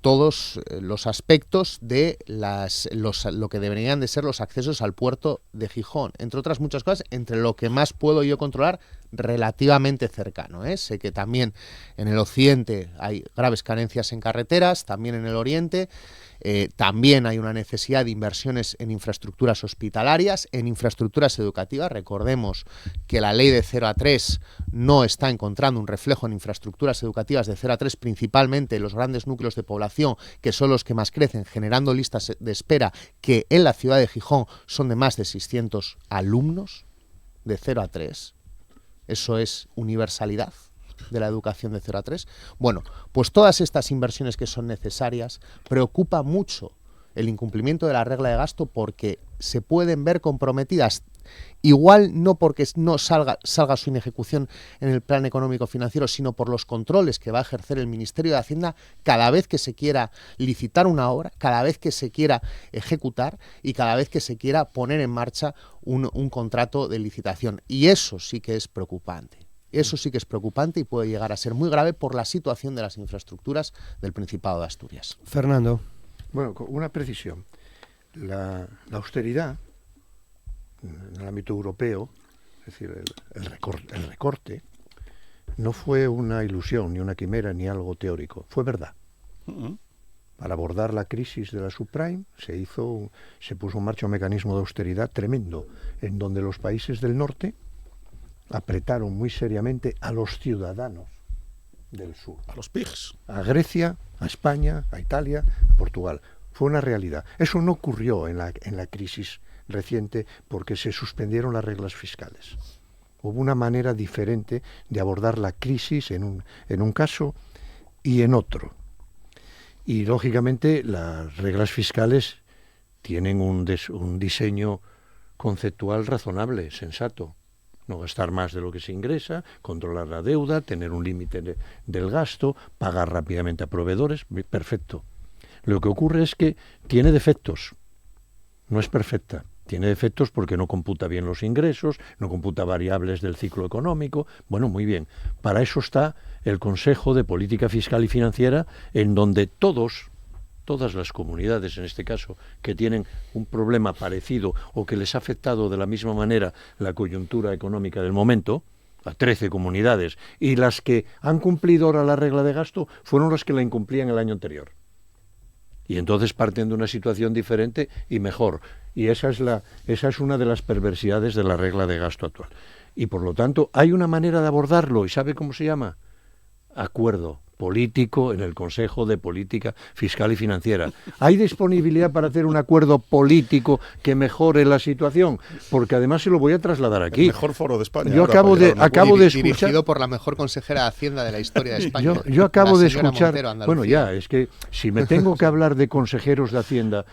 todos los aspectos de lo que deberían de ser los accesos al puerto de Gijón, entre otras muchas cosas, entre lo que más puedo yo controlar relativamente cercano. Sé que también en el occidente hay graves carencias en carreteras, también en el oriente. También hay una necesidad de inversiones en infraestructuras hospitalarias, en infraestructuras educativas. Recordemos que la ley de 0 a 3 no está encontrando un reflejo en infraestructuras educativas de 0 a 3, principalmente en los grandes núcleos de población, que son los que más crecen, generando listas de espera que en la ciudad de Gijón son de más de 600 alumnos de 0 a 3. Eso es universalidad de la educación de 0 a 3. Bueno, pues todas estas inversiones que son necesarias, preocupa mucho el incumplimiento de la regla de gasto, porque se pueden ver comprometidas Igual no porque no salga su inejecución en el plan económico financiero, sino por los controles que va a ejercer el Ministerio de Hacienda cada vez que se quiera licitar una obra, cada vez que se quiera ejecutar y cada vez que se quiera poner en marcha un contrato de licitación. Y eso sí que es preocupante. Eso sí que es preocupante y puede llegar a ser muy grave por la situación de las infraestructuras del Principado de Asturias. Fernando. Bueno, con una precisión. La austeridad en el ámbito europeo, es decir, el recorte, no fue una ilusión, ni una quimera, ni algo teórico, fue verdad. Para abordar la crisis de la subprime se puso en marcha un mecanismo de austeridad tremendo, en donde los países del norte apretaron muy seriamente a los ciudadanos del sur. A los pigs. A Grecia, a España, a Italia, a Portugal. Fue una realidad. Eso no ocurrió en la crisis reciente porque se suspendieron las reglas fiscales. Hubo una manera diferente de abordar la crisis en un caso y en otro. Y lógicamente las reglas fiscales tienen un diseño conceptual razonable, sensato. No gastar más de lo que se ingresa, controlar la deuda, tener un límite del gasto, pagar rápidamente a proveedores, perfecto. Lo que ocurre es que tiene defectos, no es perfecta. Tiene defectos porque no computa bien los ingresos, no computa variables del ciclo económico. Bueno, muy bien. Para eso está el Consejo de Política Fiscal y Financiera, en donde todas las comunidades, en este caso, que tienen un problema parecido o que les ha afectado de la misma manera la coyuntura económica del momento, a 13 comunidades, y las que han cumplido ahora la regla de gasto fueron las que la incumplían el año anterior. Y entonces parten de una situación diferente y mejor. Y esa es una de las perversidades de la regla de gasto actual. Y por lo tanto, hay una manera de abordarlo, ¿y sabe cómo se llama? Acuerdo político en el Consejo de Política Fiscal y Financiera. ¿Hay disponibilidad para hacer un acuerdo político que mejore la situación? Porque además se lo voy a trasladar aquí. El mejor foro de España. Yo acabo de escuchar... Dirigido por la mejor consejera de Hacienda de la historia de España. Yo acabo de escuchar... Montero, bueno, ya, es que si me tengo que hablar de consejeros de Hacienda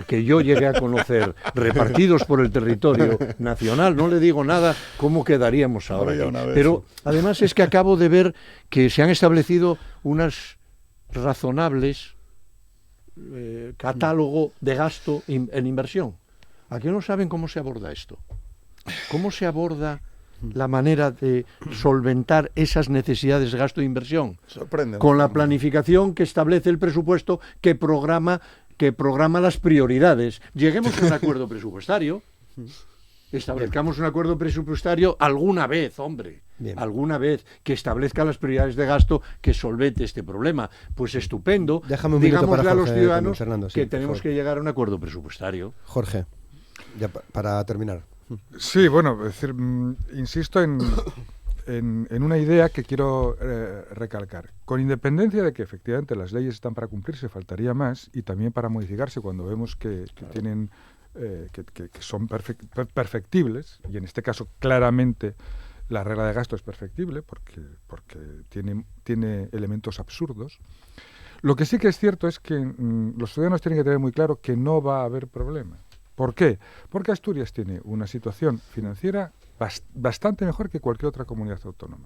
que yo llegué a conocer repartidos por el territorio nacional, no le digo nada cómo quedaríamos ahora. Pero además es que acabo de ver que se han establecido unas razonables catálogo de gasto en inversión. ¿A qué no saben cómo se aborda esto? ¿Cómo se aborda la manera de solventar esas necesidades de gasto e inversión? Sorprende. Con la planificación que establece el presupuesto, que programa las prioridades. Lleguemos a un acuerdo presupuestario. Establezcamos un acuerdo presupuestario alguna vez, hombre. Bien. Alguna vez que establezca las prioridades de gasto que solvente este problema. Pues estupendo. Déjame un minuto para Digámosle a los Jorge, ciudadanos Fernando, sí, que tenemos que llegar a un acuerdo presupuestario. Jorge, ya para terminar. Sí, bueno, es decir, insisto en una idea que quiero recalcar. Con independencia de que efectivamente las leyes están para cumplirse, faltaría más, y también para modificarse cuando vemos que tienen que son perfectibles, y en este caso claramente la regla de gasto es perfectible porque tiene elementos absurdos. Lo que sí que es cierto es que los ciudadanos tienen que tener muy claro que no va a haber problema. ¿Por qué? Porque Asturias tiene una situación financiera bastante mejor que cualquier otra comunidad autónoma.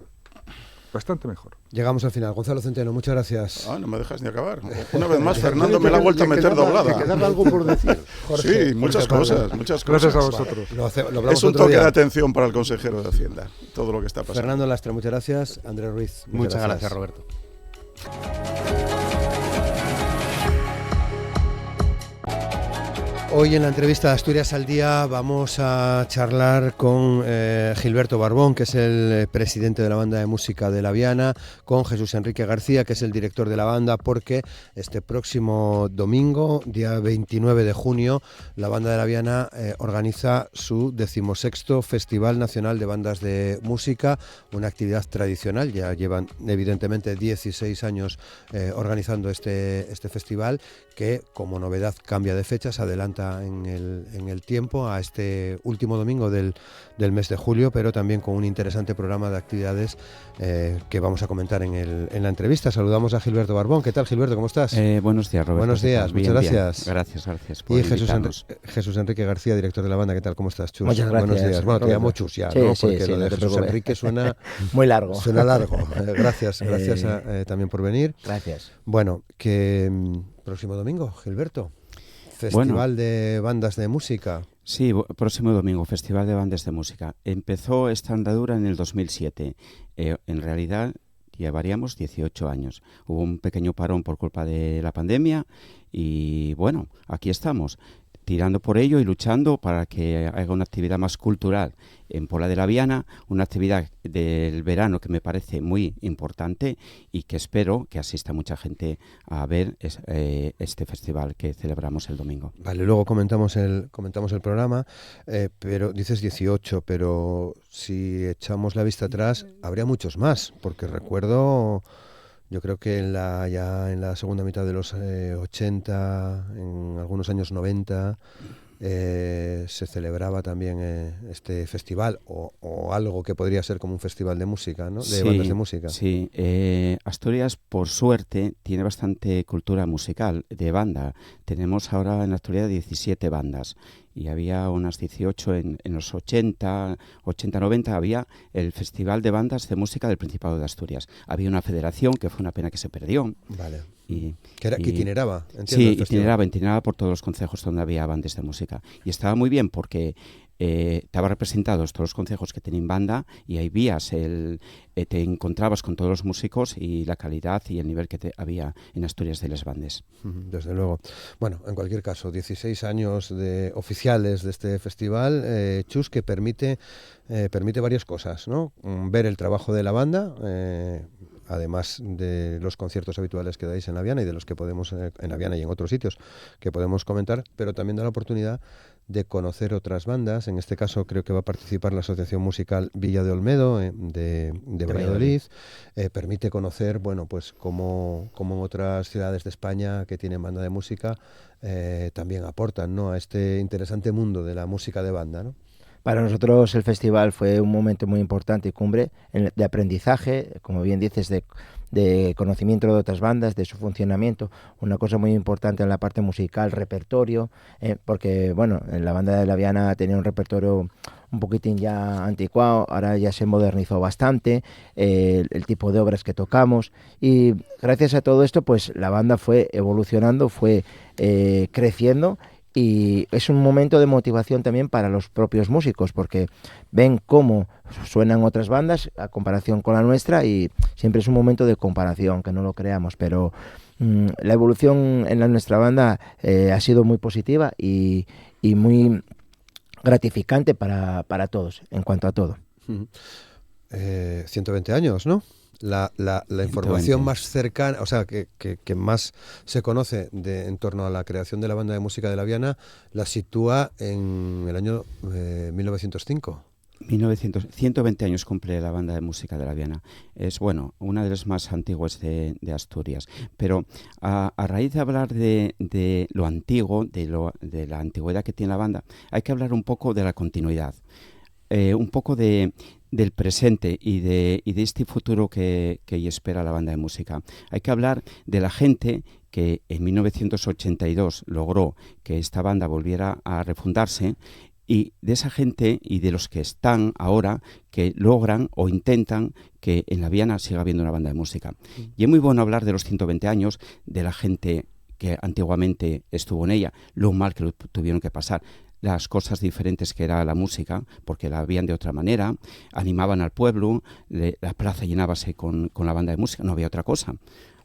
Bastante mejor. Llegamos al final. Gonzalo Centeno, muchas gracias. No me dejas ni acabar. Una vez más, Fernando me la ha vuelto a meter doblada. ¿Te quedaba algo por decir? Jorge, sí, muchas cosas. Gracias a vosotros. Lo hablamos es un otro toque día. de atención para el consejero de Hacienda, todo lo que está pasando. Fernando Lastra, muchas gracias. Andrés Ruiz, muchas gracias, Roberto. Hoy en la entrevista de Asturias al Día vamos a charlar con Gilberto Barbón, que es el presidente de la banda de música de La Viana, con Jesús Enrique García, que es el director de la banda, porque este próximo domingo, día 29 de junio, la banda de La Viana organiza su 16º Festival Nacional de Bandas de Música, una actividad tradicional. Ya llevan evidentemente 16 años organizando este festival, que como novedad cambia de fecha, se adelanta en el tiempo a este último domingo del mes de julio, pero también con un interesante programa de actividades que vamos a comentar en la entrevista. Saludamos a Gilberto Barbón. ¿Qué tal, Gilberto? ¿Cómo estás? Buenos días, Roberto. Buenos días, Bien, muchas bien. gracias. Gracias por Y invitarnos. Jesús Enrique García, director de la banda. ¿Qué tal? ¿Cómo estás, Chus? Muchas gracias. Buenos días. Bueno, te Roberto. llamo Chus ya, Sí, ¿no? sí, Porque sí, lo no de te Jesús preocupes. Enrique suena Muy largo. Suena largo. Gracias también por venir. Gracias. Bueno, que próximo domingo, Gilberto, Festival de Bandas de Música. Sí, próximo domingo, Festival de Bandas de Música. Empezó esta andadura en el 2007. En realidad llevaríamos 18 años. Hubo un pequeño parón por culpa de la pandemia y bueno, aquí estamos, tirando por ello y luchando para que haga una actividad más cultural en Pola de la Viana, una actividad del verano que me parece muy importante y que espero que asista mucha gente a ver este festival que celebramos el domingo. Vale, luego comentamos el programa, pero dices 18, pero si echamos la vista atrás, habría muchos más, porque recuerdo... Yo creo que ya en la segunda mitad de los 80, en algunos años 90, se celebraba también este festival o algo que podría ser como un festival de música, ¿no? De bandas de música. Sí, Asturias, por suerte, tiene bastante cultura musical de banda. Tenemos ahora en la actualidad 17 bandas. Y había unas 18 en los 80, 90, había el Festival de Bandas de Música del Principado de Asturias. Había una federación que fue una pena que se perdió. Vale. Que itineraba, entiendo. Sí, itineraba por todos los concejos donde había bandas de música. Y estaba muy bien porque estaban representados todos los concejos que tenían banda y ahí vías, te encontrabas con todos los músicos y la calidad y el nivel que había en Asturias de las bandas. Desde luego. Bueno, en cualquier caso, 16 años oficiales de este festival, Chus, que permite varias cosas, ¿no? Ver el trabajo de la banda, además de los conciertos habituales que dais en La Viana y de los que podemos, en La Viana y en otros sitios, que podemos comentar, pero también da la oportunidad de conocer otras bandas. En este caso creo que va a participar la Asociación Musical Villa de Olmedo de Valladolid. Permite conocer, bueno, pues cómo en otras ciudades de España que tienen banda de música también aportan, ¿no?, a este interesante mundo de la música de banda, ¿no? Para nosotros el festival fue un momento muy importante y cumbre de aprendizaje, como bien dices, de conocimiento de otras bandas, de su funcionamiento, una cosa muy importante en la parte musical, repertorio, porque bueno, en la banda de La Viana tenía un repertorio un poquitín ya anticuado, ahora ya se modernizó bastante, el tipo de obras que tocamos, y gracias a todo esto pues la banda fue evolucionando, fue creciendo. Y es un momento de motivación también para los propios músicos, porque ven cómo suenan otras bandas a comparación con la nuestra y siempre es un momento de comparación, que no lo creamos, pero la evolución en nuestra banda ha sido muy positiva y muy gratificante para todos, en cuanto a todo. 120 años, ¿no? La información más cercana, o sea, que más se conoce en torno a la creación de la banda de música de La Viana, la sitúa en el año 1905. 120 años cumple la banda de música de La Viana. Es, bueno, una de las más antiguas de Asturias. Pero a raíz de hablar de lo antiguo, de la antigüedad que tiene la banda, hay que hablar un poco de la continuidad. Un poco del presente y de este futuro que espera la banda de música. Hay que hablar de la gente que en 1982 logró que esta banda volviera a refundarse, y de esa gente y de los que están ahora que logran o intentan que en La Viana siga habiendo una banda de música. Y es muy bueno hablar de los 120 años, de la gente que antiguamente estuvo en ella, lo mal que lo tuvieron que pasar, las cosas diferentes que era la música, porque la veían de otra manera, animaban al pueblo, la plaza llenábase con la banda de música, no había otra cosa.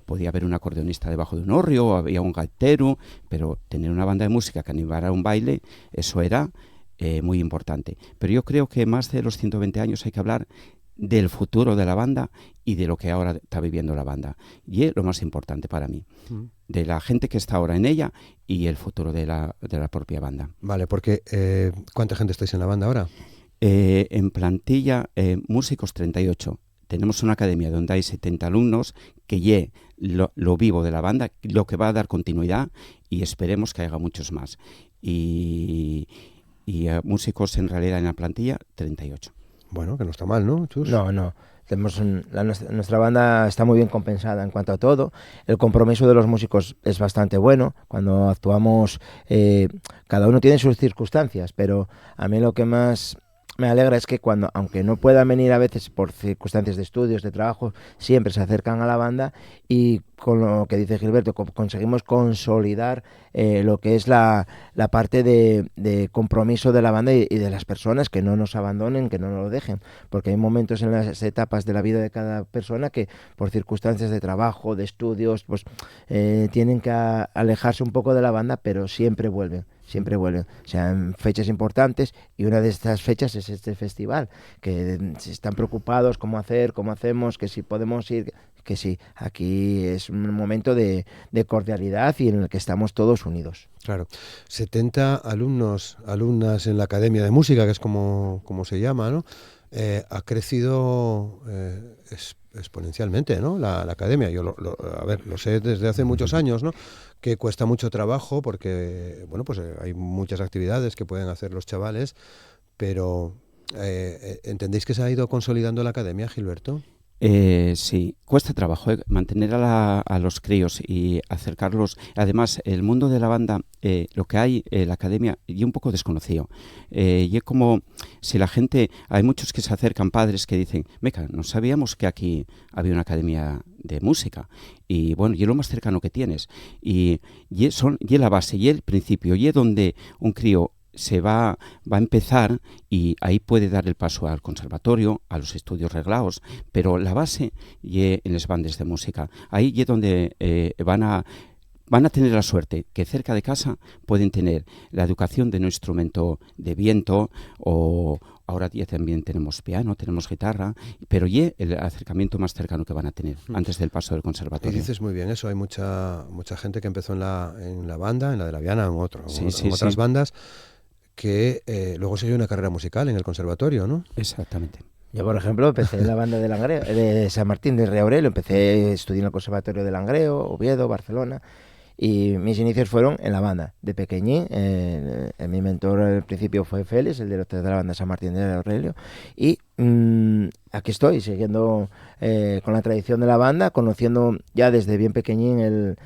Podía haber un acordeonista debajo de un hórreo, había un gaitero, pero tener una banda de música que animara un baile, eso era muy importante. Pero yo creo que más de los 120 años hay que hablar del futuro de la banda y de lo que ahora está viviendo la banda. Y es lo más importante para mí, de la gente que está ahora en ella y el futuro de la propia banda. Vale, porque ¿cuánta gente estáis en la banda ahora? En plantilla, músicos 38. Tenemos una academia donde hay 70 alumnos, que lo vivo de la banda, lo que va a dar continuidad, y esperemos que haya muchos más. y músicos en realidad en la plantilla 38. Bueno, que no está mal, ¿no, Chus? No. Nuestra banda está muy bien compensada en cuanto a todo. El compromiso de los músicos es bastante bueno. Cuando actuamos, cada uno tiene sus circunstancias, pero a mí lo que más me alegra es que aunque no puedan venir a veces por circunstancias de estudios, de trabajo, siempre se acercan a la banda y con lo que dice Gilberto, conseguimos consolidar lo que es la parte de compromiso de la banda y de las personas, que no nos abandonen, que no nos lo dejen, porque hay momentos en las etapas de la vida de cada persona que por circunstancias de trabajo, de estudios, pues tienen que alejarse un poco de la banda, pero siempre vuelven, o sea, en fechas importantes, y una de estas fechas es este festival, que están preocupados cómo hacemos, que si podemos ir, que sí, aquí es un momento de cordialidad y en el que estamos todos unidos. Claro, 70 alumnas en la Academia de Música, que es como se llama, ¿no? Ha crecido exponencialmente, ¿no? La Academia. Yo lo sé desde hace muchos años, ¿no? Que cuesta mucho trabajo porque, bueno, pues hay muchas actividades que pueden hacer los chavales, pero ¿entendéis que se ha ido consolidando la Academia, Gilberto? Sí, cuesta trabajo mantener a los críos y acercarlos. Además, el mundo de la banda, lo que hay en la academia, y un poco desconocido. Y es como si la gente, hay muchos que se acercan, padres que dicen, meca, no sabíamos que aquí había una academia de música. Y bueno, y es lo más cercano que tienes. Y es la base, y el principio, y es donde un crío se va a empezar y ahí puede dar el paso al conservatorio, a los estudios reglados, pero la base y en las bandas de música, ahí es donde van a tener la suerte que cerca de casa pueden tener la educación de un instrumento de viento, o ahora ya también tenemos piano, tenemos guitarra, pero y el acercamiento más cercano que van a tener antes del paso del conservatorio. Y dices muy bien eso, hay mucha gente que empezó en la banda, en la de la Viana, en otras bandas, que luego siguió una carrera musical en el conservatorio, ¿no? Exactamente. Yo, por ejemplo, empecé en la banda de Langreo, de San Martín de Rey Aurelio, estudié en el conservatorio de Langreo, Oviedo, Barcelona, y mis inicios fueron en la banda, de pequeñín. Mi mentor al principio fue Félix, el director de la banda San Martín de Rey Aurelio, y aquí estoy, siguiendo con la tradición de la banda, conociendo ya desde bien pequeñín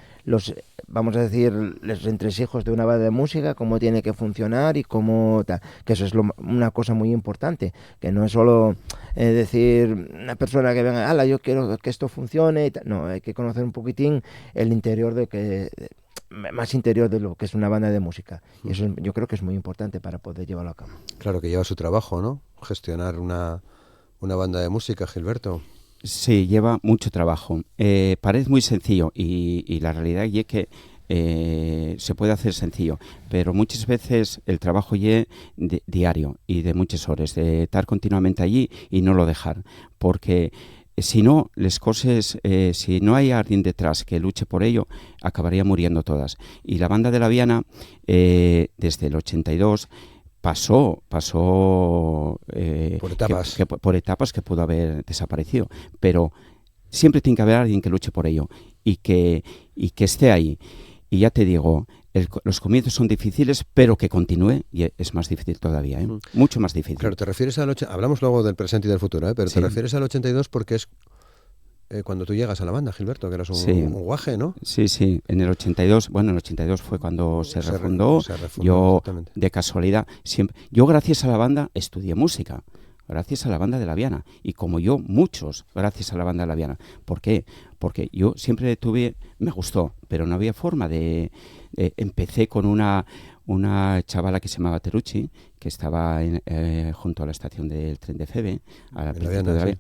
vamos a decir, los entresijos de una banda de música, cómo tiene que funcionar y cómo tal, que eso es una cosa muy importante, que no es solo decir una persona que venga, ala, yo quiero que esto funcione y tal. No, hay que conocer un poquitín el interior más interior de lo que es una banda de música, y eso yo creo que es muy importante para poder llevarlo a cabo. Claro que lleva su trabajo, ¿no? Gestionar una banda de música, Gilberto. Sí, lleva mucho trabajo. Parece muy sencillo y la realidad es que se puede hacer sencillo, pero muchas veces el trabajo es diario y de muchas horas, de estar continuamente allí y no lo dejar, porque si no, las cosas, si no hay alguien detrás que luche por ello, acabaría muriendo todas. Y la banda de la Viana, desde el 82, pasó por etapas. Por etapas que pudo haber desaparecido, pero siempre tiene que haber alguien que luche por ello y que esté ahí. Y ya te digo, los comienzos son difíciles, pero que continúe y es más difícil todavía, mucho más difícil. Claro, te refieres hablamos luego del presente y del futuro, pero sí. Te refieres al 82 porque es cuando tú llegas a la banda, Gilberto, que eras un guaje, ¿no? Sí, en el 82, bueno, el 82 fue cuando se refundó. Yo, de casualidad, yo gracias a la banda estudié música, gracias a la banda de la Viana, y como yo, muchos gracias a la banda de la Viana. ¿Por qué? Porque yo siempre me gustó, pero no había forma empecé con una chavala que se llamaba Terucci, que estaba junto a la estación del tren de Febe,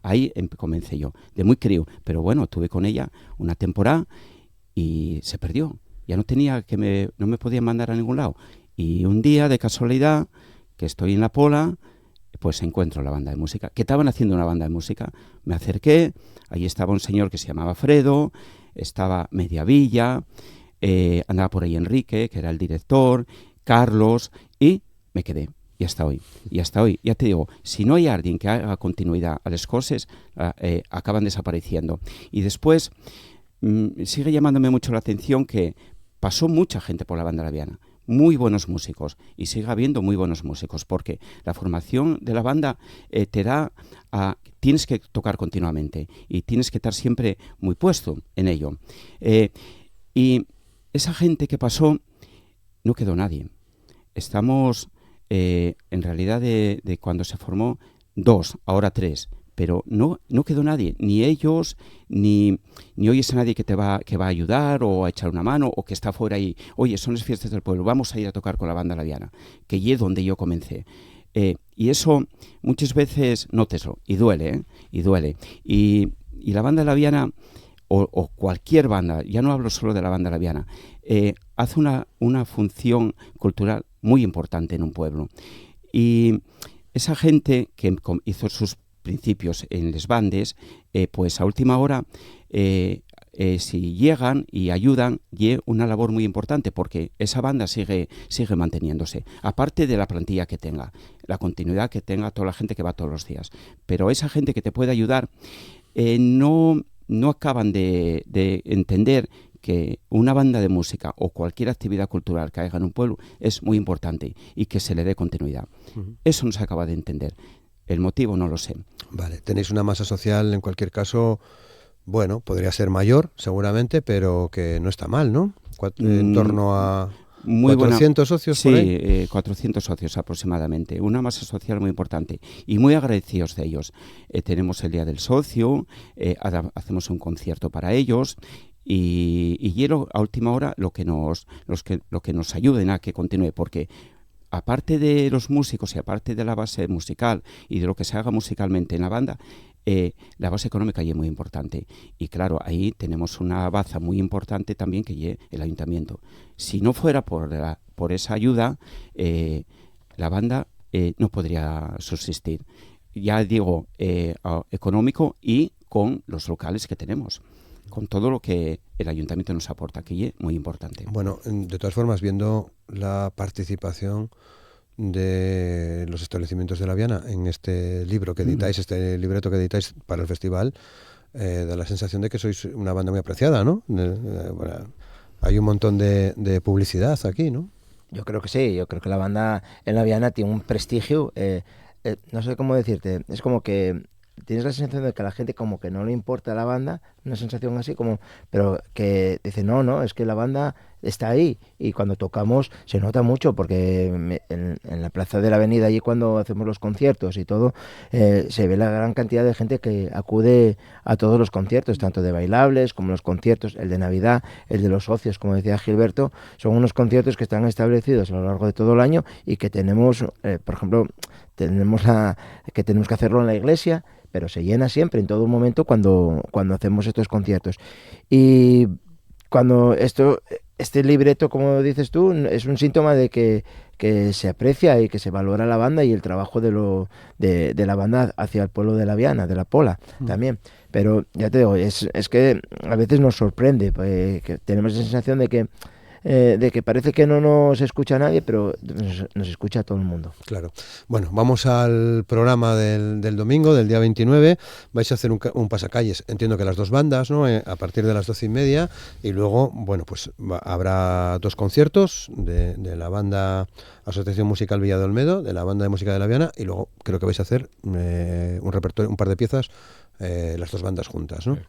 ahí comencé yo, de muy crío, pero bueno, tuve con ella una temporada y se perdió, ya no me podían mandar a ningún lado, y un día de casualidad que estoy en la Pola, pues encuentro la banda de música, que estaban haciendo una banda de música, me acerqué, ahí estaba un señor que se llamaba Fredo, estaba Mediavilla, andaba por ahí Enrique, que era el director, Carlos, y me quedé. Y hasta hoy, ya te digo, si no hay alguien que haga continuidad a las cosas, acaban desapareciendo. Y después, sigue llamándome mucho la atención que pasó mucha gente por la banda de la Viana, muy buenos músicos y siga habiendo muy buenos músicos, porque la formación de la banda te da tienes que tocar continuamente y tienes que estar siempre muy puesto en ello. Y esa gente que pasó, no quedó nadie. Estamos, en realidad, de cuando se formó, 2, ahora 3, pero no quedó nadie, ni ellos, ni oyes a nadie que va a ayudar o a echar una mano, o que está fuera y, oye, son las fiestas del pueblo, vamos a ir a tocar con la banda La Viana, que es donde yo comencé. Y eso muchas veces, nóteslo, y duele, y duele. Y la banda La Viana, o cualquier banda, ya no hablo solo de la banda La Viana, hace una función cultural muy importante en un pueblo. Y esa gente que hizo sus principios en les bandes, pues a última hora, si llegan y ayudan, y una labor muy importante, porque esa banda sigue manteniéndose, aparte de la plantilla que tenga, la continuidad que tenga toda la gente que va todos los días. Pero esa gente que te puede ayudar, no acaban de entender que una banda de música o cualquier actividad cultural que haga en un pueblo es muy importante y que se le dé continuidad. Eso no se acaba de entender. El motivo no lo sé. Vale, tenéis una masa social, en cualquier caso, bueno, podría ser mayor, seguramente, pero que no está mal, ¿no? En torno a 400 socios por ahí. Sí, 400 socios aproximadamente. Una masa social muy importante y muy agradecidos de ellos. Tenemos el Día del Socio, hacemos un concierto para ellos. Y quiero a última hora lo que nos ayuden a que continúe, porque aparte de los músicos y aparte de la base musical y de lo que se haga musicalmente en la banda, la base económica ya es muy importante. Y claro, ahí tenemos una baza muy importante también que es el ayuntamiento. Si no fuera por esa ayuda, la banda no podría subsistir. Ya digo, económico y con los locales que tenemos, con todo lo que el ayuntamiento nos aporta, que es muy importante. Bueno, de todas formas, viendo la participación de los establecimientos de La Viana en este libro que editáis, este libreto que editáis para el festival, da la sensación de que sois una banda muy apreciada, ¿no? Bueno, hay un montón de publicidad aquí, ¿no? Yo creo que sí, yo creo que la banda en La Viana tiene un prestigio, no sé cómo decirte, es como que tienes la sensación de que a la gente como que no le importa la banda, una sensación así como, pero que dice, no, es que la banda está ahí, y cuando tocamos se nota mucho, porque en la plaza de la avenida, allí cuando hacemos los conciertos y todo, se ve la gran cantidad de gente que acude a todos los conciertos, tanto de bailables como los conciertos, el de Navidad, el de los socios, como decía Gilberto, son unos conciertos que están establecidos a lo largo de todo el año y que tenemos, por ejemplo, tenemos que hacerlo en la iglesia, pero se llena siempre, en todo momento, cuando hacemos estos conciertos. Y cuando este libreto, como dices tú, es un síntoma de que se aprecia y que se valora la banda y el trabajo de la banda hacia el pueblo de La Viana, de la Pola, también. Pero ya te digo, es que a veces nos sorprende, que tenemos la sensación de que parece que no nos escucha nadie, pero nos escucha todo el mundo. Claro. Bueno, vamos al programa del domingo, del día 29. Vais a hacer un pasacalles, entiendo que las dos bandas, ¿no? A partir de las 12:30, y luego, bueno, pues habrá 2 conciertos de la banda Asociación Musical Villa de Olmedo, de la banda de música de La Viana, y luego creo que vais a hacer un repertorio, un par de piezas, las 2 bandas juntas, ¿no?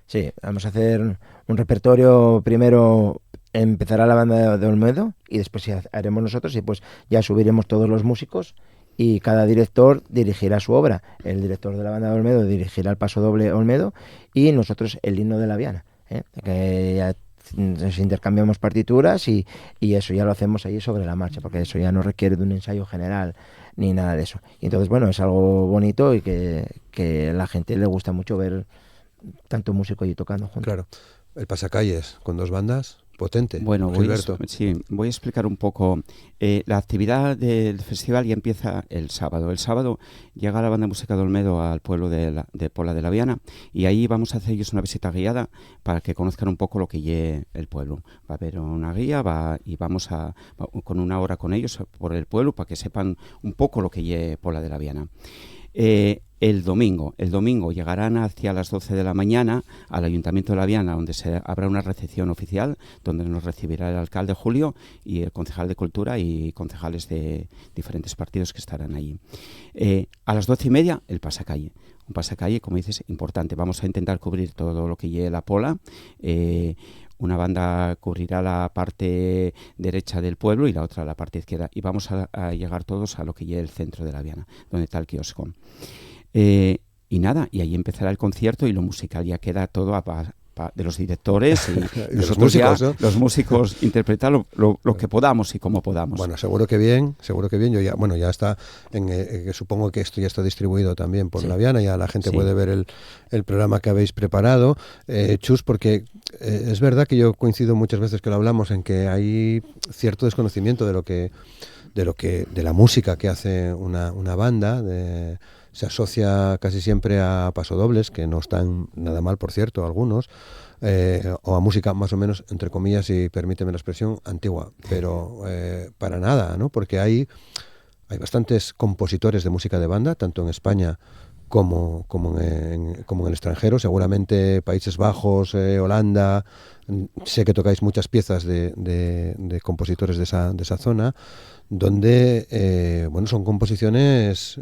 Sí, vamos a hacer un repertorio. Primero empezará la banda de Olmedo y después haremos nosotros, y pues ya subiremos todos los músicos y cada director dirigirá su obra. El director de la banda de Olmedo dirigirá el paso doble Olmedo y nosotros el himno de La Viana, que ya nos intercambiamos partituras y eso ya lo hacemos ahí sobre la marcha, porque eso ya no requiere de un ensayo general ni nada de eso. Y entonces, bueno, es algo bonito y que a la gente le gusta mucho ver tanto músico allí tocando juntos. Claro. El pasacalles con 2 bandas, potente. Bueno, voy a explicar un poco. La actividad del festival ya empieza el sábado. El sábado llega la banda de música de Olmedo al pueblo de Pola de La Viana, y ahí vamos a hacer ellos una visita guiada para que conozcan un poco lo que es el pueblo. Va a haber una guía y vamos con 1 hora con ellos por el pueblo para que sepan un poco lo que es Pola de La Viana. el domingo llegarán hacia las 12 de la mañana al Ayuntamiento de La Viana, donde habrá una recepción oficial, donde nos recibirá el alcalde Julio y el concejal de Cultura y concejales de diferentes partidos que estarán allí. A las 12:30 el pasacalle. Un pasacalle, como dices, importante. Vamos a intentar cubrir todo lo que lleve la Pola. Una banda cubrirá la parte derecha del pueblo y la otra la parte izquierda. Y vamos a llegar todos a lo que lleve el centro de La Viana, donde está el kiosco. Y nada, y ahí empezará el concierto y lo musical ya queda todo de los directores y nosotros los músicos, ya, ¿no? Los músicos interpretar lo que podamos y como podamos. Bueno, seguro que bien. Yo ya está, supongo que esto ya está distribuido también por La Viana, ya la gente puede ver el programa que habéis preparado. Chus, porque es verdad que yo coincido muchas veces que lo hablamos en que hay cierto desconocimiento de la música que hace una banda. Se asocia casi siempre a pasodobles, que no están nada mal, por cierto, algunos, o a música más o menos, entre comillas, y permíteme la expresión, antigua, pero para nada, ¿no? Porque hay bastantes compositores de música de banda, tanto en España como en el extranjero, seguramente Países Bajos, Holanda. Sé que tocáis muchas piezas de compositores de esa zona, donde son composiciones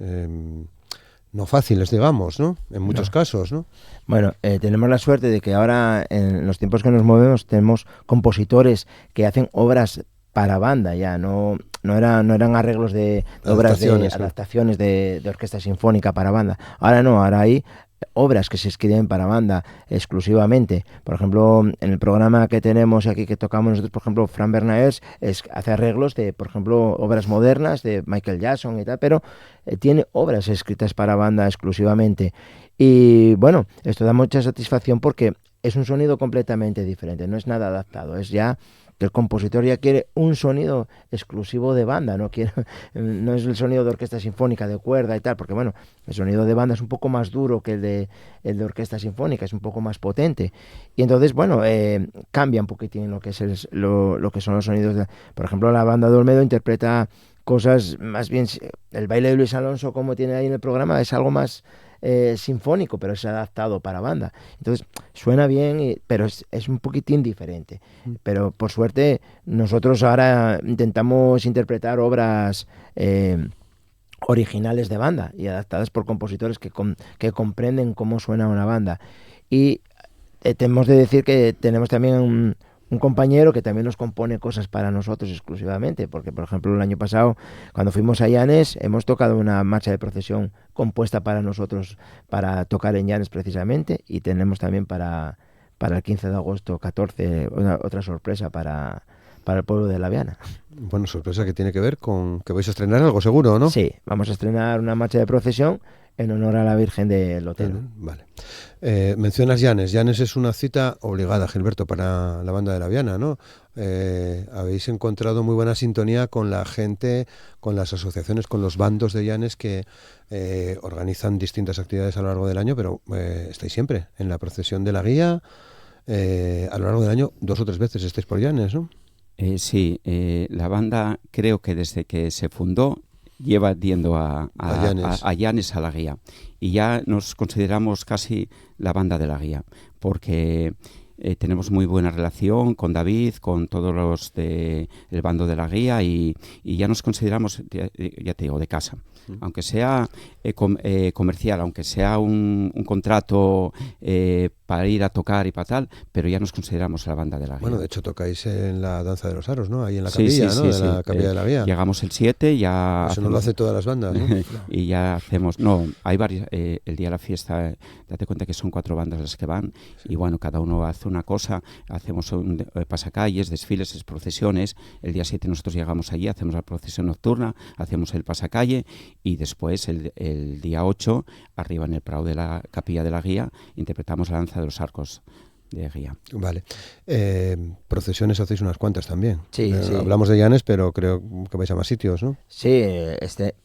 no fáciles, digamos, ¿no? En muchos casos, ¿no? Bueno, tenemos la suerte de que ahora, en los tiempos que nos movemos, tenemos compositores que hacen obras para banda, ya no eran arreglos de obras de adaptaciones de orquesta sinfónica para banda. Ahora hay obras que se escriben para banda exclusivamente. Por ejemplo, en el programa que tenemos aquí, que tocamos nosotros, por ejemplo, Fran Bernaers hace arreglos de, por ejemplo, obras modernas de Michael Jackson y tal, pero tiene obras escritas para banda exclusivamente. Y bueno, esto da mucha satisfacción porque es un sonido completamente diferente, no es nada adaptado, es ya que el compositor ya quiere un sonido exclusivo de banda, no es el sonido de orquesta sinfónica de cuerda y tal, porque bueno, el sonido de banda es un poco más duro que el de orquesta sinfónica, es un poco más potente, y entonces bueno, cambia un poquitín lo que es lo que son los sonidos por ejemplo, la banda de Olmedo interpreta cosas más bien, el baile de Luis Alonso como tiene ahí en el programa es algo más sinfónico, pero es adaptado para banda. Entonces suena bien, pero es un poquitín diferente. Pero por suerte nosotros ahora intentamos interpretar obras originales de banda y adaptadas por compositores que comprenden cómo suena una banda. Y tenemos de decir que tenemos también un compañero que también nos compone cosas para nosotros exclusivamente, porque por ejemplo el año pasado cuando fuimos a Llanes hemos tocado una marcha de procesión compuesta para nosotros para tocar en Llanes precisamente, y tenemos también para el 15 de agosto 14 otra sorpresa para el pueblo de La Viana. Bueno, sorpresa que tiene que ver con que vais a estrenar algo seguro, ¿no? Sí, vamos a estrenar una marcha de procesión en honor a la Virgen del Otero. Vale. Mencionas Llanes. Llanes es una cita obligada, Gilberto, para la banda de La Viana, ¿no? Habéis encontrado muy buena sintonía con la gente, con las asociaciones, con los bandos de Llanes que organizan distintas actividades a lo largo del año, pero estáis siempre en la procesión de la guía. A lo largo del año 2 o 3 veces estáis por Llanes, ¿no? Sí, la banda creo que desde que se fundó lleva yendo a Llanes, a la guía, y ya nos consideramos casi la banda de la guía, porque tenemos muy buena relación con David, con todos los del bando de la guía, y ya nos consideramos, ya te digo, de casa. Aunque sea comercial, aunque sea un contrato para ir a tocar y para tal, pero ya nos consideramos la banda de la guía. Bueno, de hecho tocáis en la Danza de los Aros, ¿no? Ahí en la capilla, ¿no? De la capilla de la guía. Llegamos el 7, ya... Eso no lo hace todas las bandas, ¿no? Y ya hacemos... No, hay varias... el día de la fiesta, date cuenta que son 4 bandas las que van, y bueno, cada uno hace una cosa, hacemos pasacalles, desfiles, procesiones. El día 7 nosotros llegamos allí, hacemos la procesión nocturna, hacemos el pasacalle, y después el día 8, arriba en el prado de la capilla de la guía, interpretamos la danza de los arcos de guía. Vale. Procesiones hacéis unas cuantas también. Sí, sí. Hablamos de Llanes, pero creo que vais a más sitios, ¿no? Sí,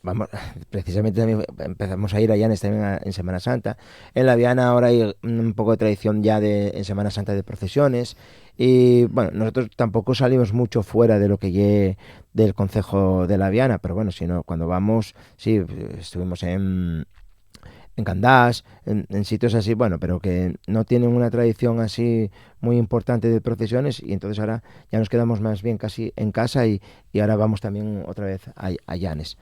vamos, precisamente también empezamos a ir a Llanes también en Semana Santa. En La Viana ahora hay un poco de tradición ya en Semana Santa de procesiones. Y bueno, nosotros tampoco salimos mucho fuera de lo que lleve del concejo de La Viana, pero bueno, si no, cuando vamos, sí, estuvimos en en Candás, en sitios así, bueno, pero que no tienen una tradición así muy importante de procesiones, y entonces ahora ya nos quedamos más bien casi en casa, y ahora vamos también otra vez a Llanes.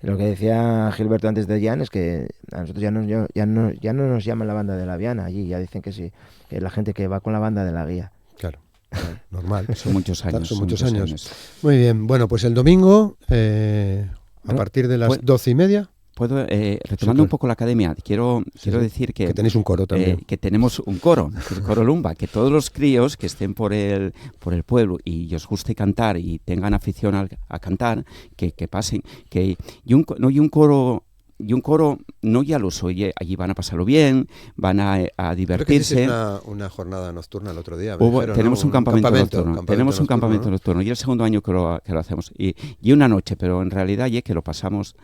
Lo que decía Gilberto antes de Llanes, que a nosotros ya no nos llaman la banda de la Viana allí, ya dicen que sí, que la gente que va con la banda de la Guía. Claro, normal. Son muchos años. Son muchos años. Muy bien, bueno, pues el domingo, a partir de las 12:30. Puedo, retomando un poco la academia, quiero decir que tenéis un coro también. Que tenemos un coro, el coro Lumba, que todos los críos que estén por el pueblo y os guste cantar y tengan afición a cantar, que pasen, y un coro no ya los oye, allí van a pasarlo bien, van a divertirse. Creo que una jornada nocturna el otro día. Tenemos un campamento nocturno. Tenemos un campamento nocturno. Y el segundo año que lo hacemos. Y una noche, pero en realidad ya que lo pasamos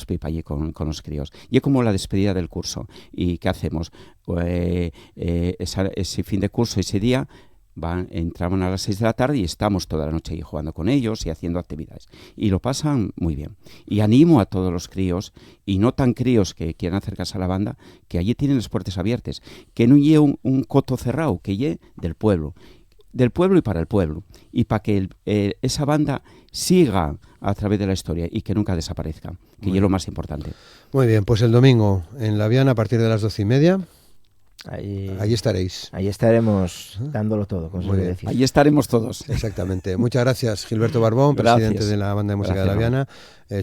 pipa allí con los críos. Y es como la despedida del curso. ¿Y qué hacemos? Ese fin de curso, ese día, entraban a las 6 de la tarde y estamos toda la noche ahí jugando con ellos y haciendo actividades. Y lo pasan muy bien. Y animo a todos los críos, y no tan críos que quieran acercarse a la banda, que allí tienen las puertas abiertas. Que no lleve un coto cerrado, que lleve del pueblo y para el pueblo. Y para que esa banda siga a través de la historia y que nunca desaparezca, que es lo más importante. Muy bien, pues el domingo en La Viana a partir de las 12:30. Ahí estaréis. Ahí estaremos dándolo todo, como se debe decir. Ahí estaremos todos. Exactamente. Muchas gracias, Gilberto Barbón, presidente de la Banda de Música de La Viana.